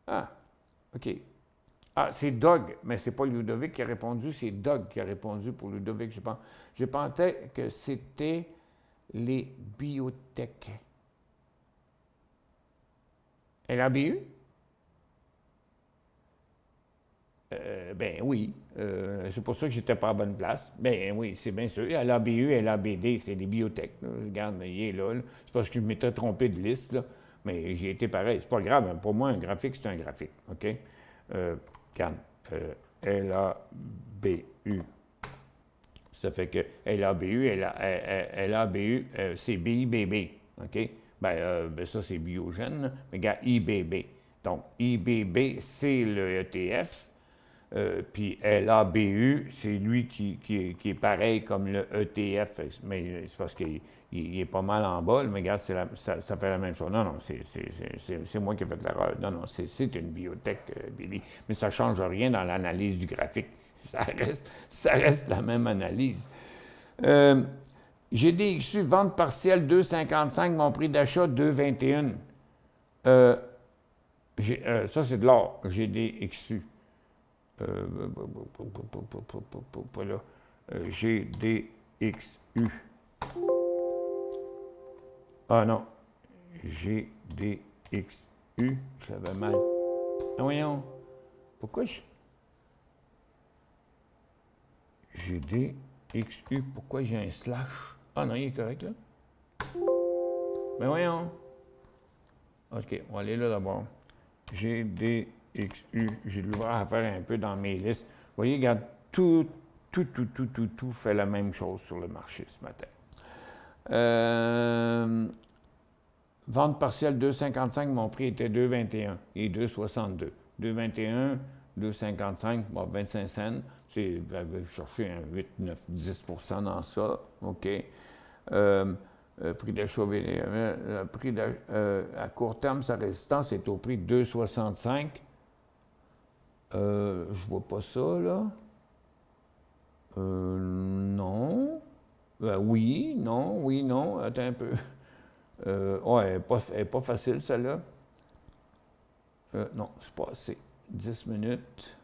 Ah, OK. Ah, c'est Dog, mais c'est pas Ludovic qui a répondu, c'est Dog qui a répondu pour Ludovic, je pense. Je pensais que c'était les biotech. LABU? Ben oui. C'est pour ça que j'étais pas à bonne place. Ben oui, c'est bien sûr. À l'ABU et l'ABD, c'est des biotech. Là. Regarde, il est là. C'est parce que je m'étais trompé de liste, là. Mais j'ai été pareil. C'est pas grave. Pour moi, un graphique, c'est un graphique. OK? Regarde. LABU. Ça fait que LABU, c'est BIBB. OK? Ben ça, c'est biogène. Là. Mais regarde, IBB. Donc, IBB, c'est le ETF. Puis LABU, c'est lui qui est pareil comme le ETF, mais c'est parce qu'il est pas mal en bas, mais regarde, ça fait la même chose. Non, non, c'est moi qui ai fait l'erreur. Non, non, c'est une biotech, Billy, mais ça ne change rien dans l'analyse du graphique. Ça reste la même analyse. GDXU, vente partielle 2,55, mon prix d'achat 2,21. Ça, c'est de l'or, GDXU. Pas là. GDXU. Ah non. GDXU. J'avais mal. Ah, voyons. Pourquoi je. GDXU. Pourquoi j'ai un slash? Ah non, il est correct là. Mais voyons. OK, on va aller là d'abord. GDXU. J'ai de l'ouvrage à faire un peu dans mes listes. Vous voyez, regarde, tout fait la même chose sur le marché ce matin. Vente partielle 2,55, mon prix était 2,21 et 2,62. 2,21, 2,55, bon, 25 cents. C'est, je vais chercher un 8, 9, 10 % dans ça. OK. Prix d'achat, prix à court terme, sa résistance est au prix de 2,65. Je vois pas ça, là. Non. Oui, non. Attends un peu. Ouais, elle n'est pas facile, celle-là. Non, c'est pas assez. 10 minutes.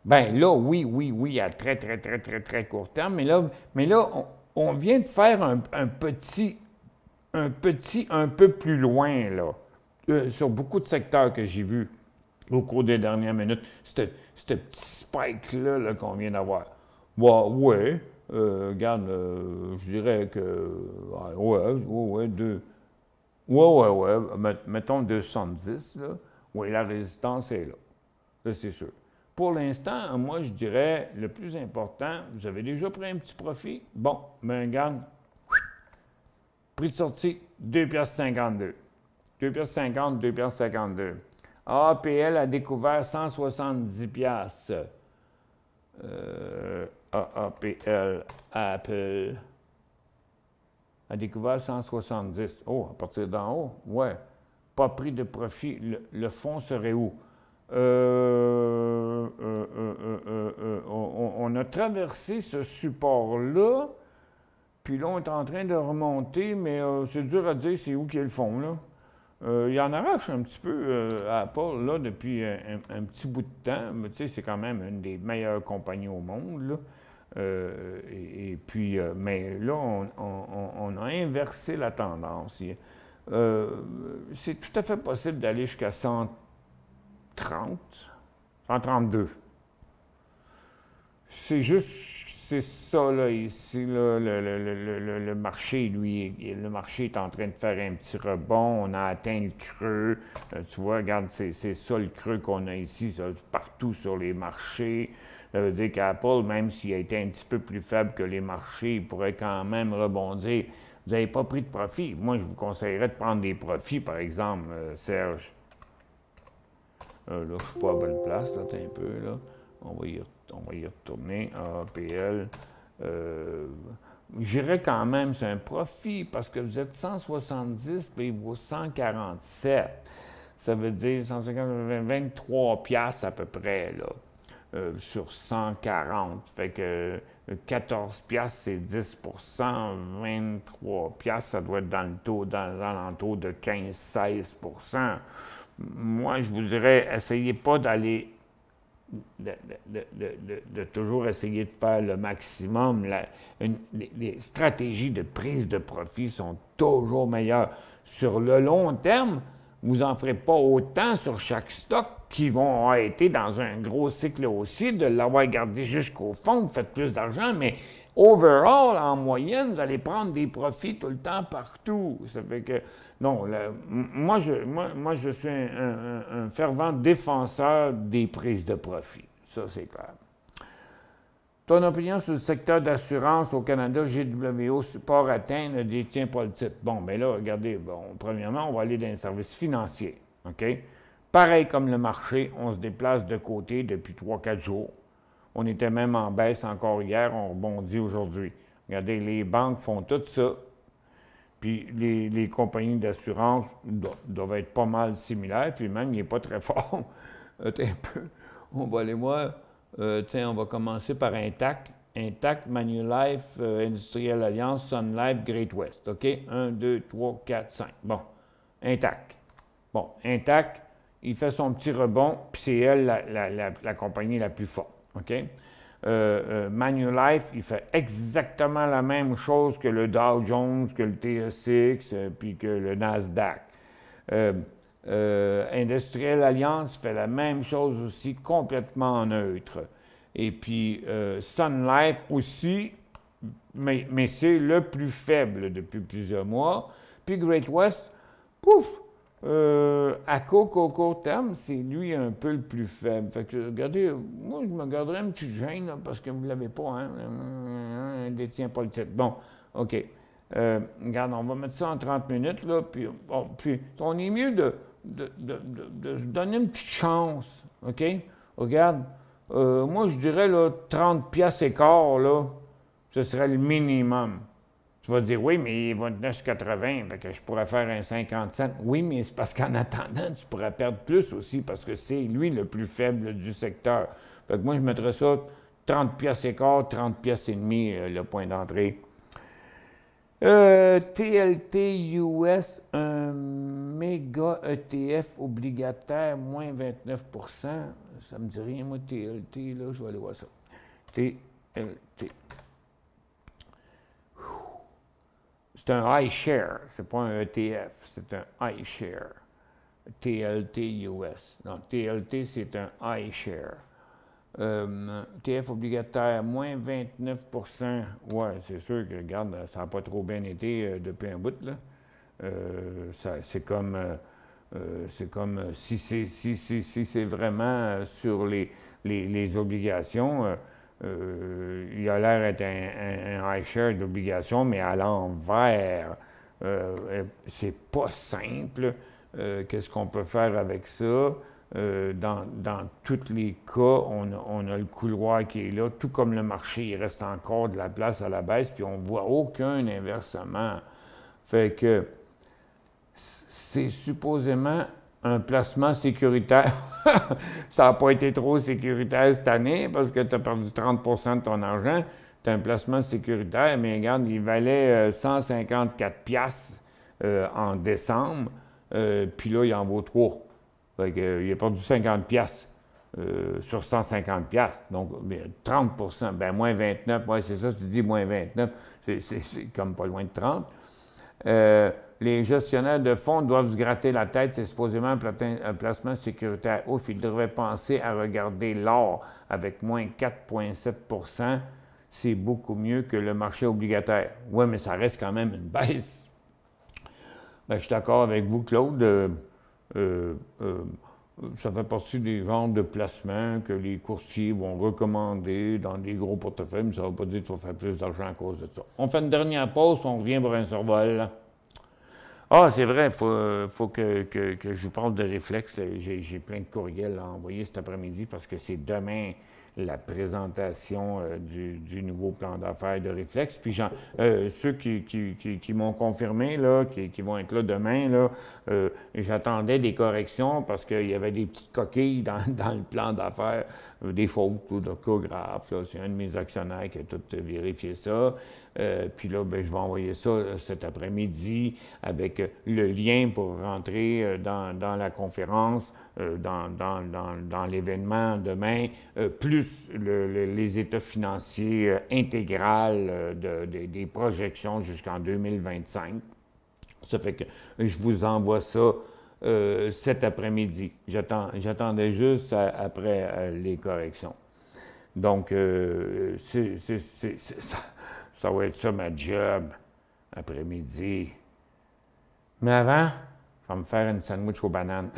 Ben là, oui, à très court terme. Mais là, on vient de faire un peu plus loin, là, sur beaucoup de secteurs que j'ai vus au cours des dernières minutes, ce petit spike-là -là, qu'on vient d'avoir. Ouais, regarde, je dirais que, mettons 2,70, là. Oui, la résistance est là. Ça, c'est sûr. Pour l'instant, moi, je dirais, le plus important, vous avez déjà pris un petit profit? Bon, ben regarde, prix de sortie, 2,52 $. 2,50 $, 2,52 $. APL a découvert 170 $. APL, Apple, a découvert 170. Oh, à partir d'en haut? Ouais. Pas pris de profit. Le fonds serait où? On a traversé ce support-là, puis là, on est en train de remonter, mais c'est dur à dire c'est où qu'il y a le fond, là. Il en arrache un petit peu à Apple, là, depuis un petit bout de temps, mais tu sais, c'est quand même une des meilleures compagnies au monde, là. Et puis, mais là, on a inversé la tendance. C'est tout à fait possible d'aller jusqu'à 132. C'est ça, là, ici, là, le marché, lui, le marché est en train de faire un petit rebond, on a atteint le creux, tu vois, regarde, c'est ça le creux qu'on a ici, ça, partout sur les marchés. Ça veut dire qu'Apple, même s'il a été un petit peu plus faible que les marchés, il pourrait quand même rebondir. Vous n'avez pas pris de profit. Moi, je vous conseillerais de prendre des profits, par exemple, Serge. Là, je ne suis pas à bonne place, là, un peu, là. On va y retourner. APL. J'irais quand même, c'est un profit, parce que vous êtes 170, puis il vaut 147. Ça veut dire 23 $ à peu près, là. Sur 140. Fait que 14 $, c'est 10 %. 23 $, ça doit être dans l'entour de 15-16 %. Moi, je vous dirais, essayez pas d'aller de toujours essayer de faire le maximum. Les stratégies de prise de profit sont toujours meilleures. Sur le long terme, vous n'en ferez pas autant sur chaque stock qui vont avoir été dans un gros cycle haussier, de l'avoir gardé jusqu'au fond, vous faites plus d'argent, mais overall, en moyenne, vous allez prendre des profits tout le temps partout. Ça fait que, non, moi, je suis un fervent défenseur des prises de profit. Ça, c'est clair. Ton opinion sur le secteur d'assurance au Canada, GWO, support atteint, ne détient pas le titre. Bon, bien là, regardez, premièrement, on va aller dans les services financiers, OK? Pareil comme le marché, on se déplace de côté depuis 3-4 jours. On était même en baisse encore hier, on rebondit aujourd'hui. Regardez, les banques font tout ça, puis les compagnies d'assurance doivent être pas mal similaires, puis même, il n'est pas très fort. Attends un peu, on va aller voir. Tiens, on va commencer par Intact. Intact, Manulife, Industrielle Alliance, Sun Life, Great West. OK? 1, 2, 3, 4, 5. Bon. Intact. Bon, Intact, il fait son petit rebond, puis c'est elle la compagnie la plus forte. OK? Manulife, il fait exactement la même chose que le Dow Jones, que le TSX, puis que le Nasdaq. Industrielle Alliance fait la même chose aussi, complètement neutre. Et puis Sun Life aussi, mais c'est le plus faible depuis plusieurs mois. Puis Great West, pouf, à court terme, c'est lui un peu le plus faible. Fait que, regardez, moi, je me garderais une petite gêne, là, parce que vous ne l'avez pas, hein, ne détient pas le titre. Bon, OK. Regarde, on va mettre ça en 30 minutes, là, puis on est mieux de se donner une petite chance, OK? Regarde, moi, je dirais, là, 30 piastres et quart, là, ce serait le minimum. Tu vas dire, oui, mais il va te 9,80, fait que je pourrais faire un 50 cents. Oui, mais c'est parce qu'en attendant, tu pourrais perdre plus aussi, parce que c'est lui le plus faible du secteur. Fait que moi, je mettrais ça 30 piastres et quart, 30 piastres et demi, le point d'entrée. TLT US, un méga ETF obligataire, moins 29 %. Ça me dit rien, moi, TLT, là, je vais aller voir ça. TLT. C'est un iShare, c'est pas un ETF, c'est un iShare. TLT US. Non, TLT, c'est un iShare. TF obligataire, moins 29 %. Ouais, c'est sûr que, regarde, ça n'a pas trop bien été depuis un bout, là. C'est comme si c'est vraiment sur les obligations, il a l'air d'être un iShare d'obligation, mais à l'envers. C'est pas simple. Qu'est-ce qu'on peut faire avec ça? Dans tous les cas, on a le couloir qui est là, tout comme le marché, il reste encore de la place à la baisse, puis on ne voit aucun inversement. Fait que c'est supposément un placement sécuritaire. Ça n'a pas été trop sécuritaire cette année parce que tu as perdu 30 % de ton argent. Tu as un placement sécuritaire, mais regarde, il valait 154 piastres en décembre, puis là, il en vaut 3. Fait que, il a perdu 50 piastres sur 150 piastres. Donc, 30 %, bien, moins 29, oui, c'est ça, tu dis moins 29, c'est comme pas loin de 30. Les gestionnaires de fonds doivent se gratter la tête, c'est supposément un placement sécuritaire. Ouf, ils devraient penser à regarder l'or avec moins 4,7 %. C'est beaucoup mieux que le marché obligataire. Oui, mais ça reste quand même une baisse. Bien, je suis d'accord avec vous, Claude. Ça fait partie des genres de placements que les courtiers vont recommander dans des gros portefeuilles, mais ça ne veut pas dire qu'il faut faire plus d'argent à cause de ça. On fait une dernière pause, on revient pour un survol. Ah, c'est vrai, il faut que je vous parle de réflexe. J'ai plein de courriels à envoyer cet après-midi parce que c'est demain la présentation du nouveau plan d'affaires de Réflexe. Puis ceux qui m'ont confirmé, là, qui vont être là demain, là, j'attendais des corrections parce qu'il y avait des petites coquilles dans le plan d'affaires, des fautes d'orthographe. C'est un de mes actionnaires qui a tout vérifié ça. Puis là, ben, je vais envoyer ça cet après-midi avec le lien pour rentrer dans la conférence, dans l'événement demain, plus les états financiers intégral des projections jusqu'en 2025. Ça fait que je vous envoie ça cet après-midi. J'attendais juste après les corrections. Donc, ça va être ça ma job après-midi. Mais avant, je vais me faire une sandwich aux bananes.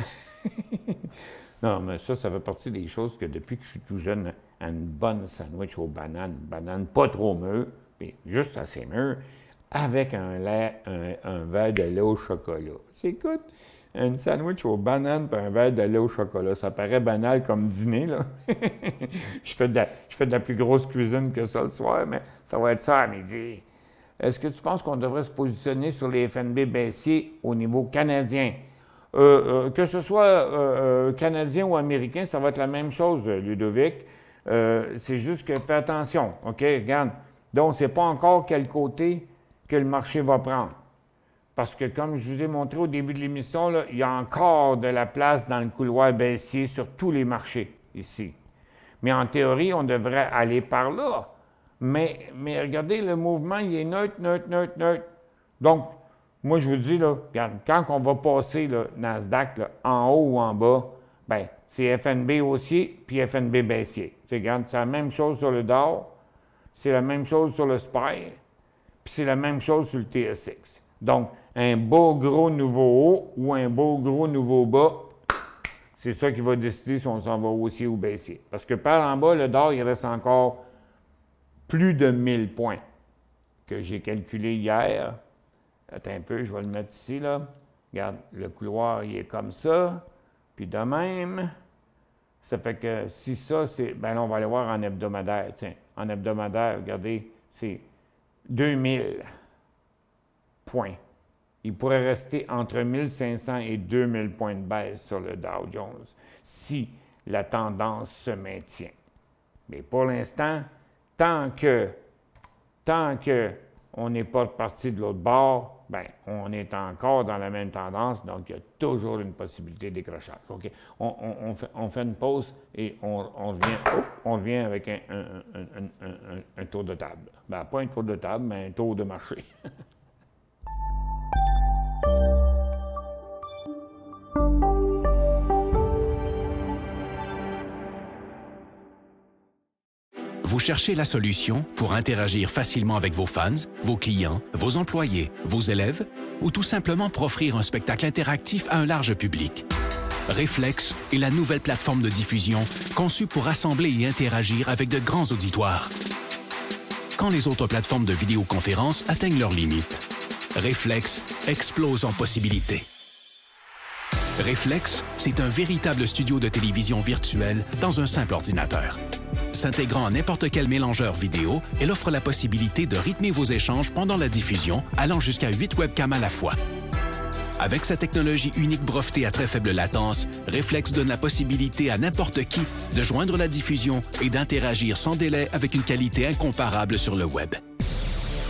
Non, mais ça fait partie des choses que depuis que je suis tout jeune, une bonne sandwich aux bananes. Banane pas trop mûre, mais juste assez mûre, avec un verre de lait au chocolat. Écoute, une sandwich aux bananes et un verre de lait au chocolat. Ça paraît banal comme dîner, là. je fais de la plus grosse cuisine que ça le soir, mais ça va être ça à midi. Est-ce que tu penses qu'on devrait se positionner sur les FNB baissiers au niveau canadien? Que ce soit canadien ou américain, ça va être la même chose, Ludovic. C'est juste que fais attention, OK? Regarde. Donc, on ne sait pas encore quel côté que le marché va prendre. Parce que, comme je vous ai montré au début de l'émission, là, il y a encore de la place dans le couloir baissier sur tous les marchés ici. Mais en théorie, on devrait aller par là. Mais regardez, le mouvement, il est neutre. Donc, moi, je vous dis, là, regarde, quand on va passer le Nasdaq là, en haut ou en bas, bien, c'est FNB haussier puis FNB baissier. Regarde, c'est la même chose sur le Dow, c'est la même chose sur le SPY, puis c'est la même chose sur le TSX. Donc, un beau gros nouveau haut ou un beau gros nouveau bas, c'est ça qui va décider si on s'en va haussier ou baissier. Parce que par en bas, le Dow, il reste encore plus de 1000 points que j'ai calculé hier. Attends un peu, je vais le mettre ici, là. Regarde, le couloir, il est comme ça. Puis de même, ça fait que si ça, c'est... Ben là, on va aller voir en hebdomadaire. Tiens, en hebdomadaire, regardez, c'est 2000 points. Il pourrait rester entre 1500 et 2000 points de baisse sur le Dow Jones si la tendance se maintient. Mais pour l'instant, tant que on n'est pas parti de l'autre bord, bien, on est encore dans la même tendance, donc il y a toujours une possibilité de décrochage. OK? On fait une pause et on revient avec un tour de table. Bien, pas un tour de table, mais un tour de marché. Vous cherchez la solution pour interagir facilement avec vos fans, vos clients, vos employés, vos élèves ou tout simplement pour offrir un spectacle interactif à un large public. Réflexe est la nouvelle plateforme de diffusion conçue pour rassembler et interagir avec de grands auditoires. Quand les autres plateformes de vidéoconférence atteignent leurs limites, Réflexe explose en possibilités. Réflexe, c'est un véritable studio de télévision virtuel dans un simple ordinateur. S'intégrant à n'importe quel mélangeur vidéo, elle offre la possibilité de rythmer vos échanges pendant la diffusion, allant jusqu'à 8 webcams à la fois. Avec sa technologie unique brevetée à très faible latence, Réflexe donne la possibilité à n'importe qui de joindre la diffusion et d'interagir sans délai avec une qualité incomparable sur le web.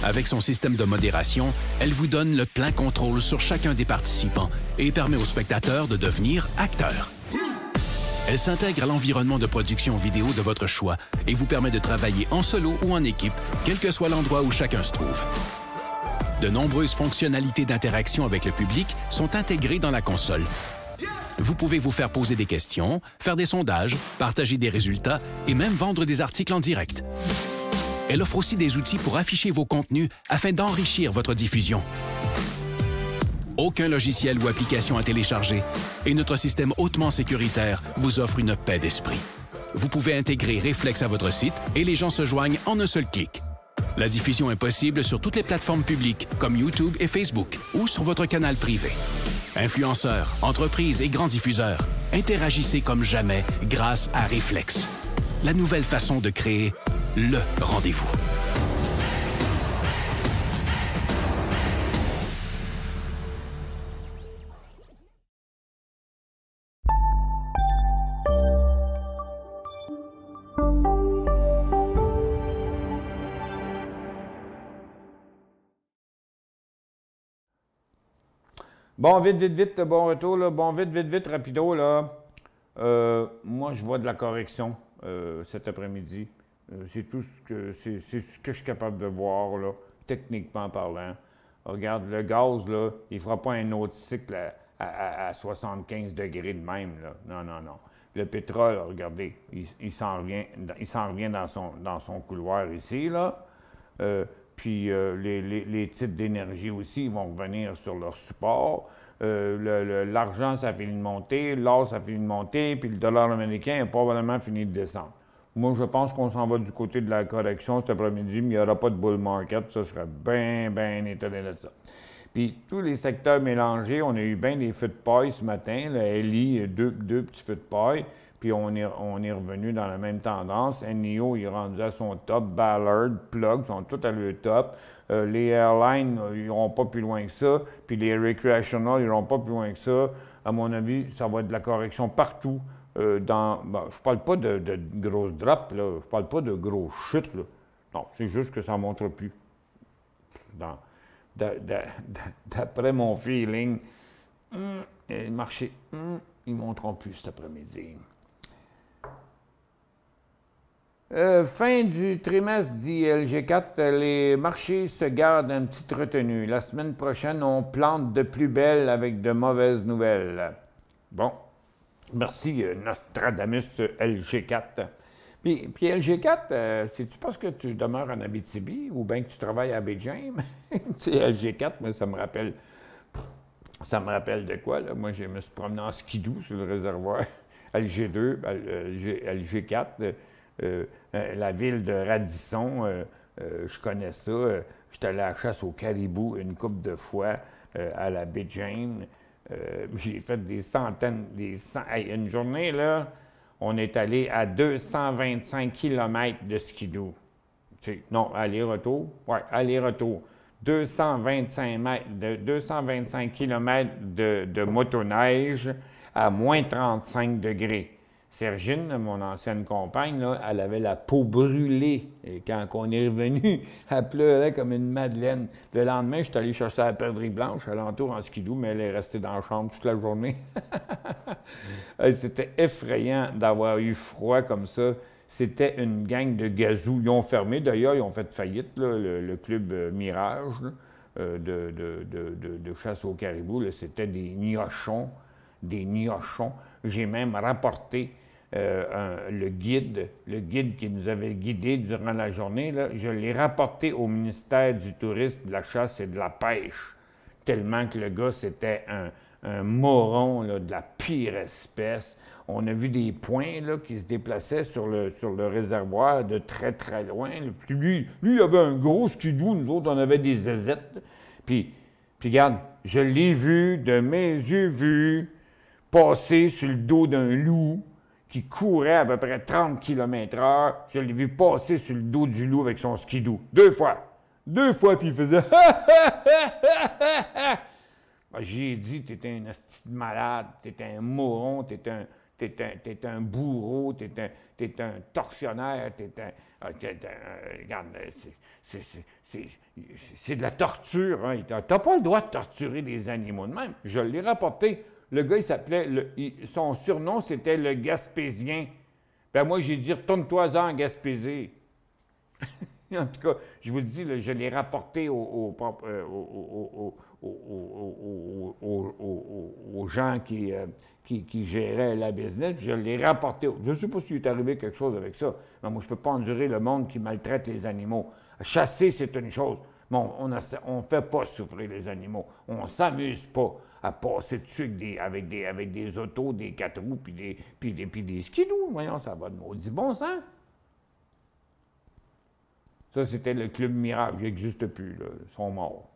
Avec son système de modération, elle vous donne le plein contrôle sur chacun des participants et permet aux spectateurs de devenir acteurs. Elle s'intègre à l'environnement de production vidéo de votre choix et vous permet de travailler en solo ou en équipe, quel que soit l'endroit où chacun se trouve. De nombreuses fonctionnalités d'interaction avec le public sont intégrées dans la console. Vous pouvez vous faire poser des questions, faire des sondages, partager des résultats et même vendre des articles en direct. Elle offre aussi des outils pour afficher vos contenus afin d'enrichir votre diffusion. Aucun logiciel ou application à télécharger et notre système hautement sécuritaire vous offre une paix d'esprit. Vous pouvez intégrer Réflexe à votre site et les gens se joignent en un seul clic. La diffusion est possible sur toutes les plateformes publiques comme YouTube et Facebook ou sur votre canal privé. Influenceurs, entreprises et grands diffuseurs, interagissez comme jamais grâce à Réflexe. la nouvelle façon de créer le rendez-vous. Bon, vite, bon retour, là. Bon, vite, rapido, là. Moi, je vois de la correction cet après-midi. C'est tout c'est ce que je suis capable de voir, là, techniquement parlant. Regarde, le gaz, là, il ne fera pas un autre cycle à 75 degrés de même, là. Non. Le pétrole, regardez, il s'en revient dans son couloir ici, là. Puis les titres d'énergie aussi ils vont revenir sur leur support. L'argent, ça finit de monter, l'or, ça finit de monter, puis le dollar américain a probablement fini de descendre. Moi, je pense qu'on s'en va du côté de la correction cet après-midi, mais il n'y aura pas de bull market. Ça serait bien étonné de ça. Puis tous les secteurs mélangés, on a eu bien des feux de paille ce matin. Le LI, deux petits feux de paille. Puis on est revenu dans la même tendance. NIO, il est rendu à son top. Ballard, Plug sont tous à leur top. Les airlines, ils n'iront pas plus loin que ça. Puis les recreational, ils n'iront pas plus loin que ça. À mon avis, ça va être de la correction partout. Je ne parle pas de grosses drops, là. Je ne parle pas de grosses chutes, là. Non, c'est juste que ça ne montre plus. D'après mon feeling, le marché, ils ne monteront plus cet après-midi. Fin du trimestre, dit LG4, les marchés se gardent une petite retenue. La semaine prochaine, on plante de plus belle avec de mauvaises nouvelles. Bon, merci Nostradamus LG4. Puis LG4, c'est-tu parce que tu demeures en Abitibi ou bien que tu travailles à Baie-James? Tu sais, LG4, moi, ça me rappelle de quoi, là? Moi, je me suis promené en skidoo sur le réservoir. LG2, LG4, la ville de Radisson, je connais ça. J'étais allé à la chasse au caribou une couple de fois à la Baie-James. J'ai fait des centaines, une journée, là, on est allé à 225 km de skidoo. Non, aller-retour? Oui, aller-retour. 225 km de motoneige à moins 35 degrés. Sergine, mon ancienne compagne, là, elle avait la peau brûlée. Et quand on est revenu, elle pleurait comme une madeleine. Le lendemain, je suis allé chercher la perdrix blanche alentour en skidoo, mais elle est restée dans la chambre toute la journée. C'était effrayant d'avoir eu froid comme ça. C'était une gang de gazous. Ils ont fermé. D'ailleurs, ils ont fait faillite, là, le club Mirage là, de chasse au caribou. C'était des gnochons. J'ai même rapporté le guide qui nous avait guidés durant la journée, là, je l'ai rapporté au ministère du Tourisme, de la Chasse et de la Pêche, tellement que le gars, c'était un moron là, de la pire espèce. On a vu des points là, qui se déplaçaient sur le réservoir de très loin. Puis lui, il avait un gros skidoo, nous autres, on avait des zézettes. Puis regarde, je l'ai vu, de mes yeux vus, passer sur le dos d'un loup qui courait à peu près 30 km/h. Je l'ai vu passer sur le dos du loup avec son skidoo. 2 fois, puis il faisait Ben, j'ai dit, t'es un asti de malade, t'es un moron, t'es un bourreau, t'es un tortionnaire, regarde, c'est de la torture. Hein. T'as pas le droit de torturer des animaux de même. Je l'ai rapporté. Le gars, il s'appelait, son surnom, c'était le Gaspésien. Ben moi, j'ai dit, retourne-toi-en en Gaspésie. En tout cas, je vous le dis, là, je l'ai rapporté aux gens qui géraient la business. Je l'ai rapporté. Je ne sais pas s'il est arrivé quelque chose avec ça. Mais moi, je ne peux pas endurer le monde qui maltraite les animaux. Chasser, c'est une chose. Mais on ne fait pas souffrir les animaux. On ne s'amuse pas à passer dessus avec des autos, des 4 roues, puis des skidoo. Voyons, ça va de maudit bon sens. Ça, c'était le Club Mirage. Il n'existe plus, là. Ils sont morts.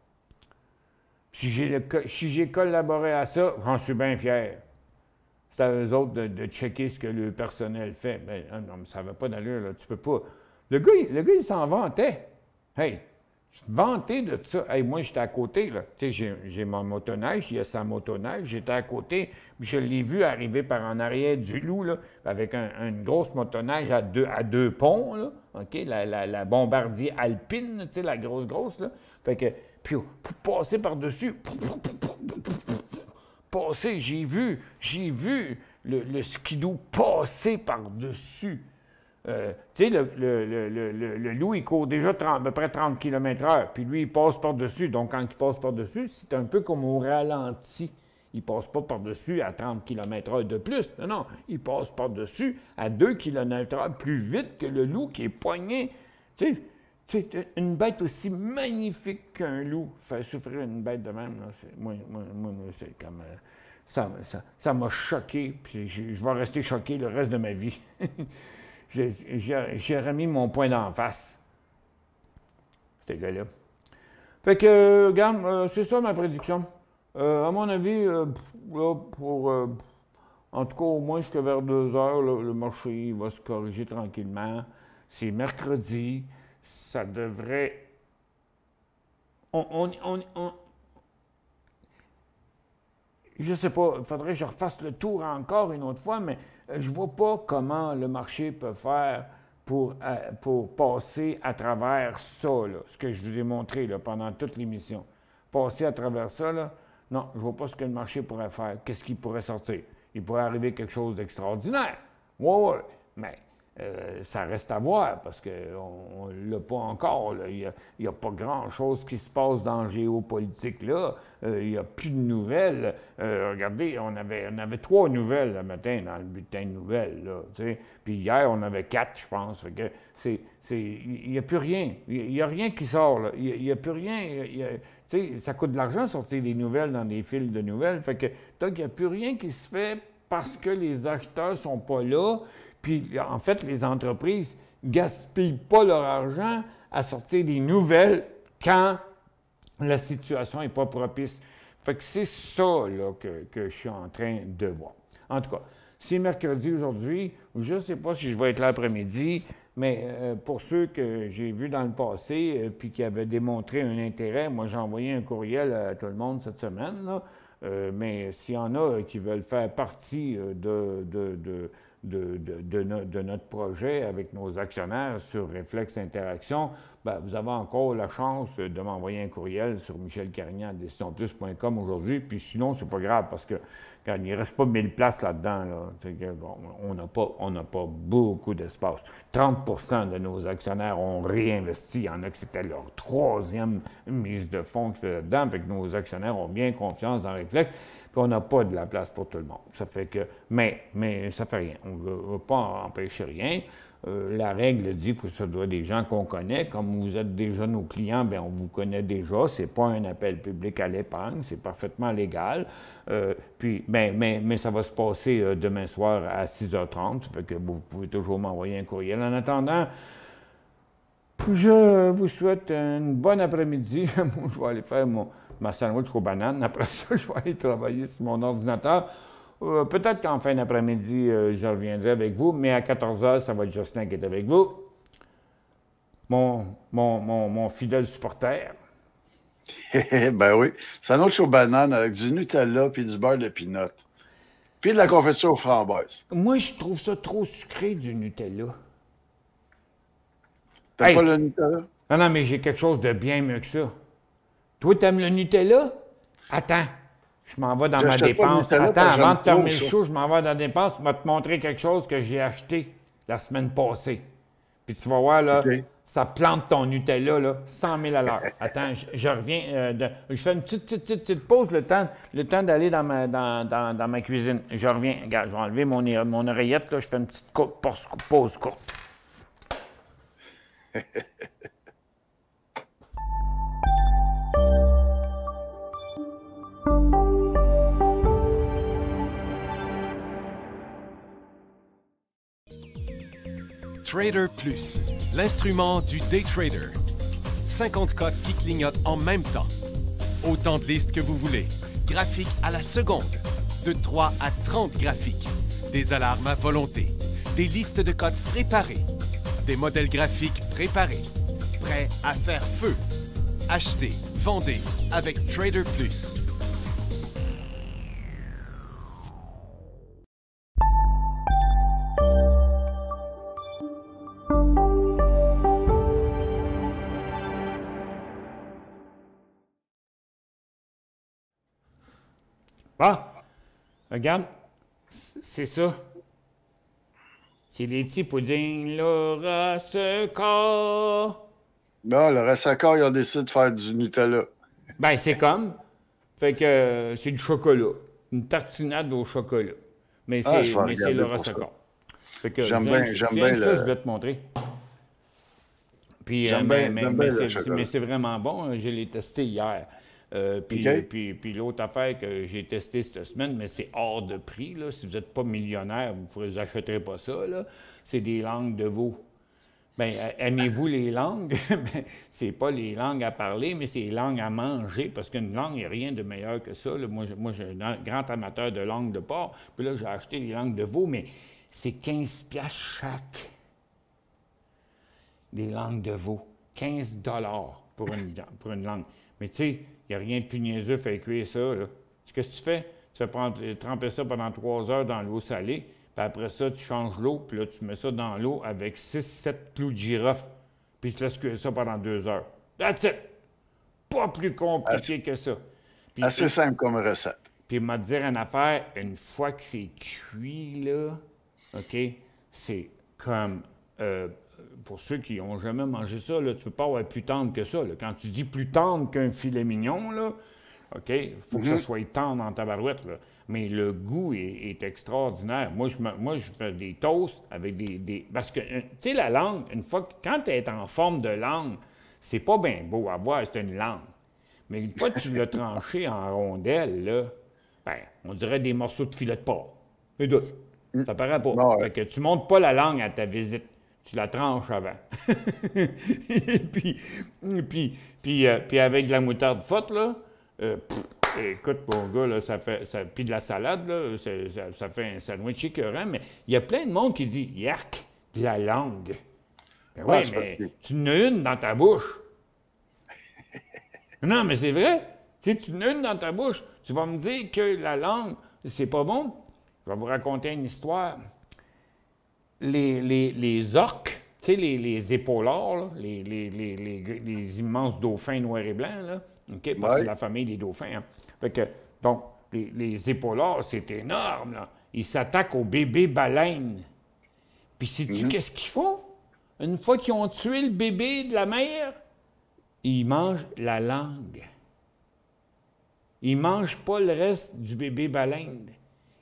Si j'ai collaboré à ça, j'en suis bien fier. C'est à eux autres de checker ce que le personnel fait. Ben, non, mais ça n'avait pas d'allure, là. Tu peux pas. Le gars, il s'en vantait. Hey, vanté de ça. Hey, moi, j'étais à côté, là. Tu sais, j'ai mon motoneige, il y a sa motoneige, j'étais à côté, puis je l'ai vu arriver par en arrière du loup, là, avec une grosse motoneige à deux ponts, là. OK? La bombardier alpine, tu sais, la grosse, là. Fait que, puis, pour passer par-dessus, passer, j'ai vu le skidoo passer par-dessus. Tu sais, le loup, il court déjà à peu près 30 km/h, puis lui, il passe par-dessus. Donc, quand il passe par-dessus, c'est un peu comme au ralenti. Il ne passe pas par-dessus à 30 km/h de plus. Non, il passe par-dessus à 2 km/h plus vite que le loup qui est poigné. Tu sais, une bête aussi magnifique qu'un loup, faire souffrir une bête de même, là, moi, c'est comme... ça m'a choqué, puis je vais rester choqué le reste de ma vie. J'ai remis mon point d'en face. Ces gars-là. Fait que, regarde, c'est ça ma prédiction. À mon avis, là, en tout cas, au moins jusqu'à vers 2 heures, là, le marché il va se corriger tranquillement. C'est mercredi. Ça devrait... Je sais pas, il faudrait que je refasse le tour encore une autre fois, mais je vois pas comment le marché peut faire pour passer à travers ça, là, ce que je vous ai montré là, pendant toute l'émission. Passer à travers ça, là, non, je vois pas ce que le marché pourrait faire. Qu'est-ce qui pourrait sortir? Il pourrait arriver quelque chose d'extraordinaire. Ouais, mais ça reste à voir parce qu'on ne l'a pas encore. Là. Il n'y a pas grand-chose qui se passe dans la géopolitique là. Il n'y a plus de nouvelles. Regardez, on avait 3 nouvelles le matin dans le bulletin de nouvelles. Là, puis hier, on avait 4, je pense. Fait que il n'y a plus rien. Il n'y a rien qui sort. Là. Il n'y a plus rien. Ça coûte de l'argent sortir des nouvelles dans des fils de nouvelles. Fait que donc, il n'y a plus rien qui se fait parce que les acheteurs ne sont pas là. Puis, en fait, les entreprises ne gaspillent pas leur argent à sortir des nouvelles quand la situation n'est pas propice. Fait que c'est ça là, que je suis en train de voir. En tout cas, c'est mercredi aujourd'hui. Je ne sais pas si je vais être là l'après-midi, mais pour ceux que j'ai vus dans le passé puis qui avaient démontré un intérêt, moi, j'ai envoyé un courriel à tout le monde cette semaine, là. Mais s'il y en a qui veulent faire partie de notre projet avec nos actionnaires sur Réflexe Interaction, bien, vous avez encore la chance de m'envoyer un courriel sur michelcarignan@décisionplus.com aujourd'hui. Puis sinon, c'est pas grave parce que quand il ne reste pas 1000 places là-dedans, là, bon, on n'a pas beaucoup d'espace. 30 de nos actionnaires ont réinvesti. Il y en a que c'était leur 3e mise de fonds qui fait là-dedans. Fait que nos actionnaires ont bien confiance dans Réflexe. Puis on n'a pas de la place pour tout le monde. Ça fait que... Mais ça fait rien. On ne va pas empêcher rien. La règle dit que ça doit être des gens qu'on connaît. Comme vous êtes déjà nos clients, bien, on vous connaît déjà. Ce n'est pas un appel public à l'épargne. C'est parfaitement légal. Mais ça va se passer demain soir à 6h30. Ça fait que vous pouvez toujours m'envoyer un courriel. En attendant, je vous souhaite une bonne après-midi. Moi, je vais aller faire ma sandwich aux bananes. Après ça, je vais aller travailler sur mon ordinateur. Peut-être qu'en fin d'après-midi, je reviendrai avec vous, mais à 14h, ça va être Justin qui est avec vous. Mon fidèle supporter. Ben oui. Sandwich aux bananes avec du Nutella puis du beurre de pinot. Puis de la confiture aux framboises. Moi, je trouve ça trop sucré, du Nutella. T'aimes pas le Nutella? Non, mais j'ai quelque chose de bien mieux que ça. Toi, t'aimes le Nutella? Attends, je m'en vais dans ma dépense. Attends, avant de terminer le show, je m'en vais dans la dépense. Je vais te montrer quelque chose que j'ai acheté la semaine passée. Puis tu vas voir, là, ça plante ton Nutella, là, 100 000 à l'heure. Attends, je reviens. Je fais une petite pause, le temps d'aller dans ma cuisine. Je reviens. Regarde, je vais enlever mon oreillette, là. Je fais une petite pause courte. Trader Plus, l'instrument du day trader. 50 cotes qui clignotent en même temps. Autant de listes que vous voulez. Graphique à la seconde. de 3 à 30 graphiques, des alarmes à volonté, des listes de codes préparées, des modèles graphiques préparés, prêts à faire feu. Achetez, vendez avec Trader Plus. Bon, regarde, c'est ça. C'est les petits puddings Laura Seca. Non, le reste encore, ils ont décidé de faire du Nutella. Ben, c'est comme. Fait que c'est du chocolat. Une tartinade au chocolat. Mais Ah, c'est je vais mais c'est regarder Laura pour ça. Seca. Fait que J'aime viens, bien viens, ça, le- je vais te montrer. Puis, J'aime bien le chocolat. mais c'est vraiment bon. Je l'ai testé hier. Puis, OK. puis l'autre affaire que j'ai testé cette semaine, mais c'est hors de prix. Là. Si vous n'êtes pas millionnaire, vous n'achèterez pas ça. Là. C'est des langues de veau. Bien, aimez-vous les langues? Ben, c'est pas les langues à parler, mais c'est les langues à manger. Parce qu'une langue, il n'y a rien de meilleur que ça. Là. Moi, je suis un grand amateur de langue de porc. Puis là, j'ai acheté des langues de veau, mais c'est 15 piastres chaque. Des langues de veau. 15 $ pour une langue. Mais tu sais, il n'y a rien de plus niaiseux fait cuire ça. Là. Qu'est-ce que tu fais? Tu fais tremper ça pendant 3 heures dans l'eau salée, puis après ça, tu changes l'eau, puis là, tu mets ça dans l'eau avec 6-7 clous de girofle, puis tu laisses cuire ça pendant 2 heures. That's it! Pas plus compliqué que ça. Puis, Assez simple comme recette. puis, il m'a dit une affaire, une fois que c'est cuit, là, OK, c'est comme... pour ceux qui n'ont jamais mangé ça, là, tu ne peux pas avoir plus tendre que ça. Là. Quand tu dis plus tendre qu'un filet mignon, là, OK, il faut que ça soit tendre en tabarouette. Là. Mais le goût est extraordinaire. Moi, je fais des toasts avec des... Parce que, tu sais, la langue, une fois que... Quand elle est en forme de langue, c'est pas bien beau à voir, c'est une langue. Mais une fois que tu l'as tranché en rondelles, là, ben, on dirait des morceaux de filet de porc. Et tout. Ça paraît pas. Ouais. Fait que tu montes pas la langue à ta visite. Tu la tranches avant. puis avec de la moutarde forte, là, écoute, mon gars, là, puis de la salade, là, ça fait un sandwich écœurant, mais il y a plein de monde qui dit « Yark, de la langue ». Ben Ouais, oui, c'est mais parce que- tu en as une dans ta bouche. Non, mais c'est vrai. Tu sais, tu en as une dans ta bouche. Tu vas me dire que la langue, c'est pas bon. Je vais vous raconter une histoire. Les orques, tu sais, les épaulards, là, les immenses dauphins noirs et blancs, là, OK, parce que Ouais. c'est la famille des dauphins. Hein. Fait que, donc, les épaulards, c'est énorme, là. Ils s'attaquent aux bébés baleines. Puis sais-tu qu'est-ce qu'ils font? Une fois qu'ils ont tué le bébé de la mère, ils mangent la langue. Ils ne mangent pas le reste du bébé baleine.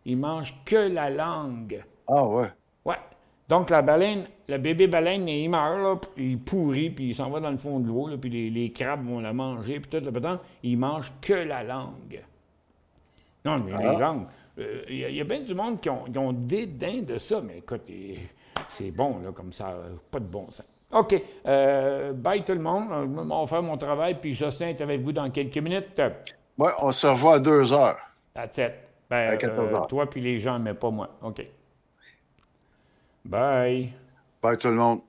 Ils mangent que la langue. Ah ouais. Ouais. Donc, le bébé baleine, il meurt, là, puis il pourrit, puis il s'en va dans le fond de l'eau, là, puis les crabes vont la manger, puis tout le temps, il mange que la langue. Non, mais les langues, il y a bien du monde qui ont dédain de ça, mais écoute, c'est bon, là, comme ça, pas de bon sens. OK. Bye tout le monde. On va faire mon travail, puis Jocelyn est avec vous dans quelques minutes. Ouais, on se revoit à 2 heures. That's it. Ben, À 14 heures. toi puis les gens, mais pas moi. OK. Bye. Bye tout le monde.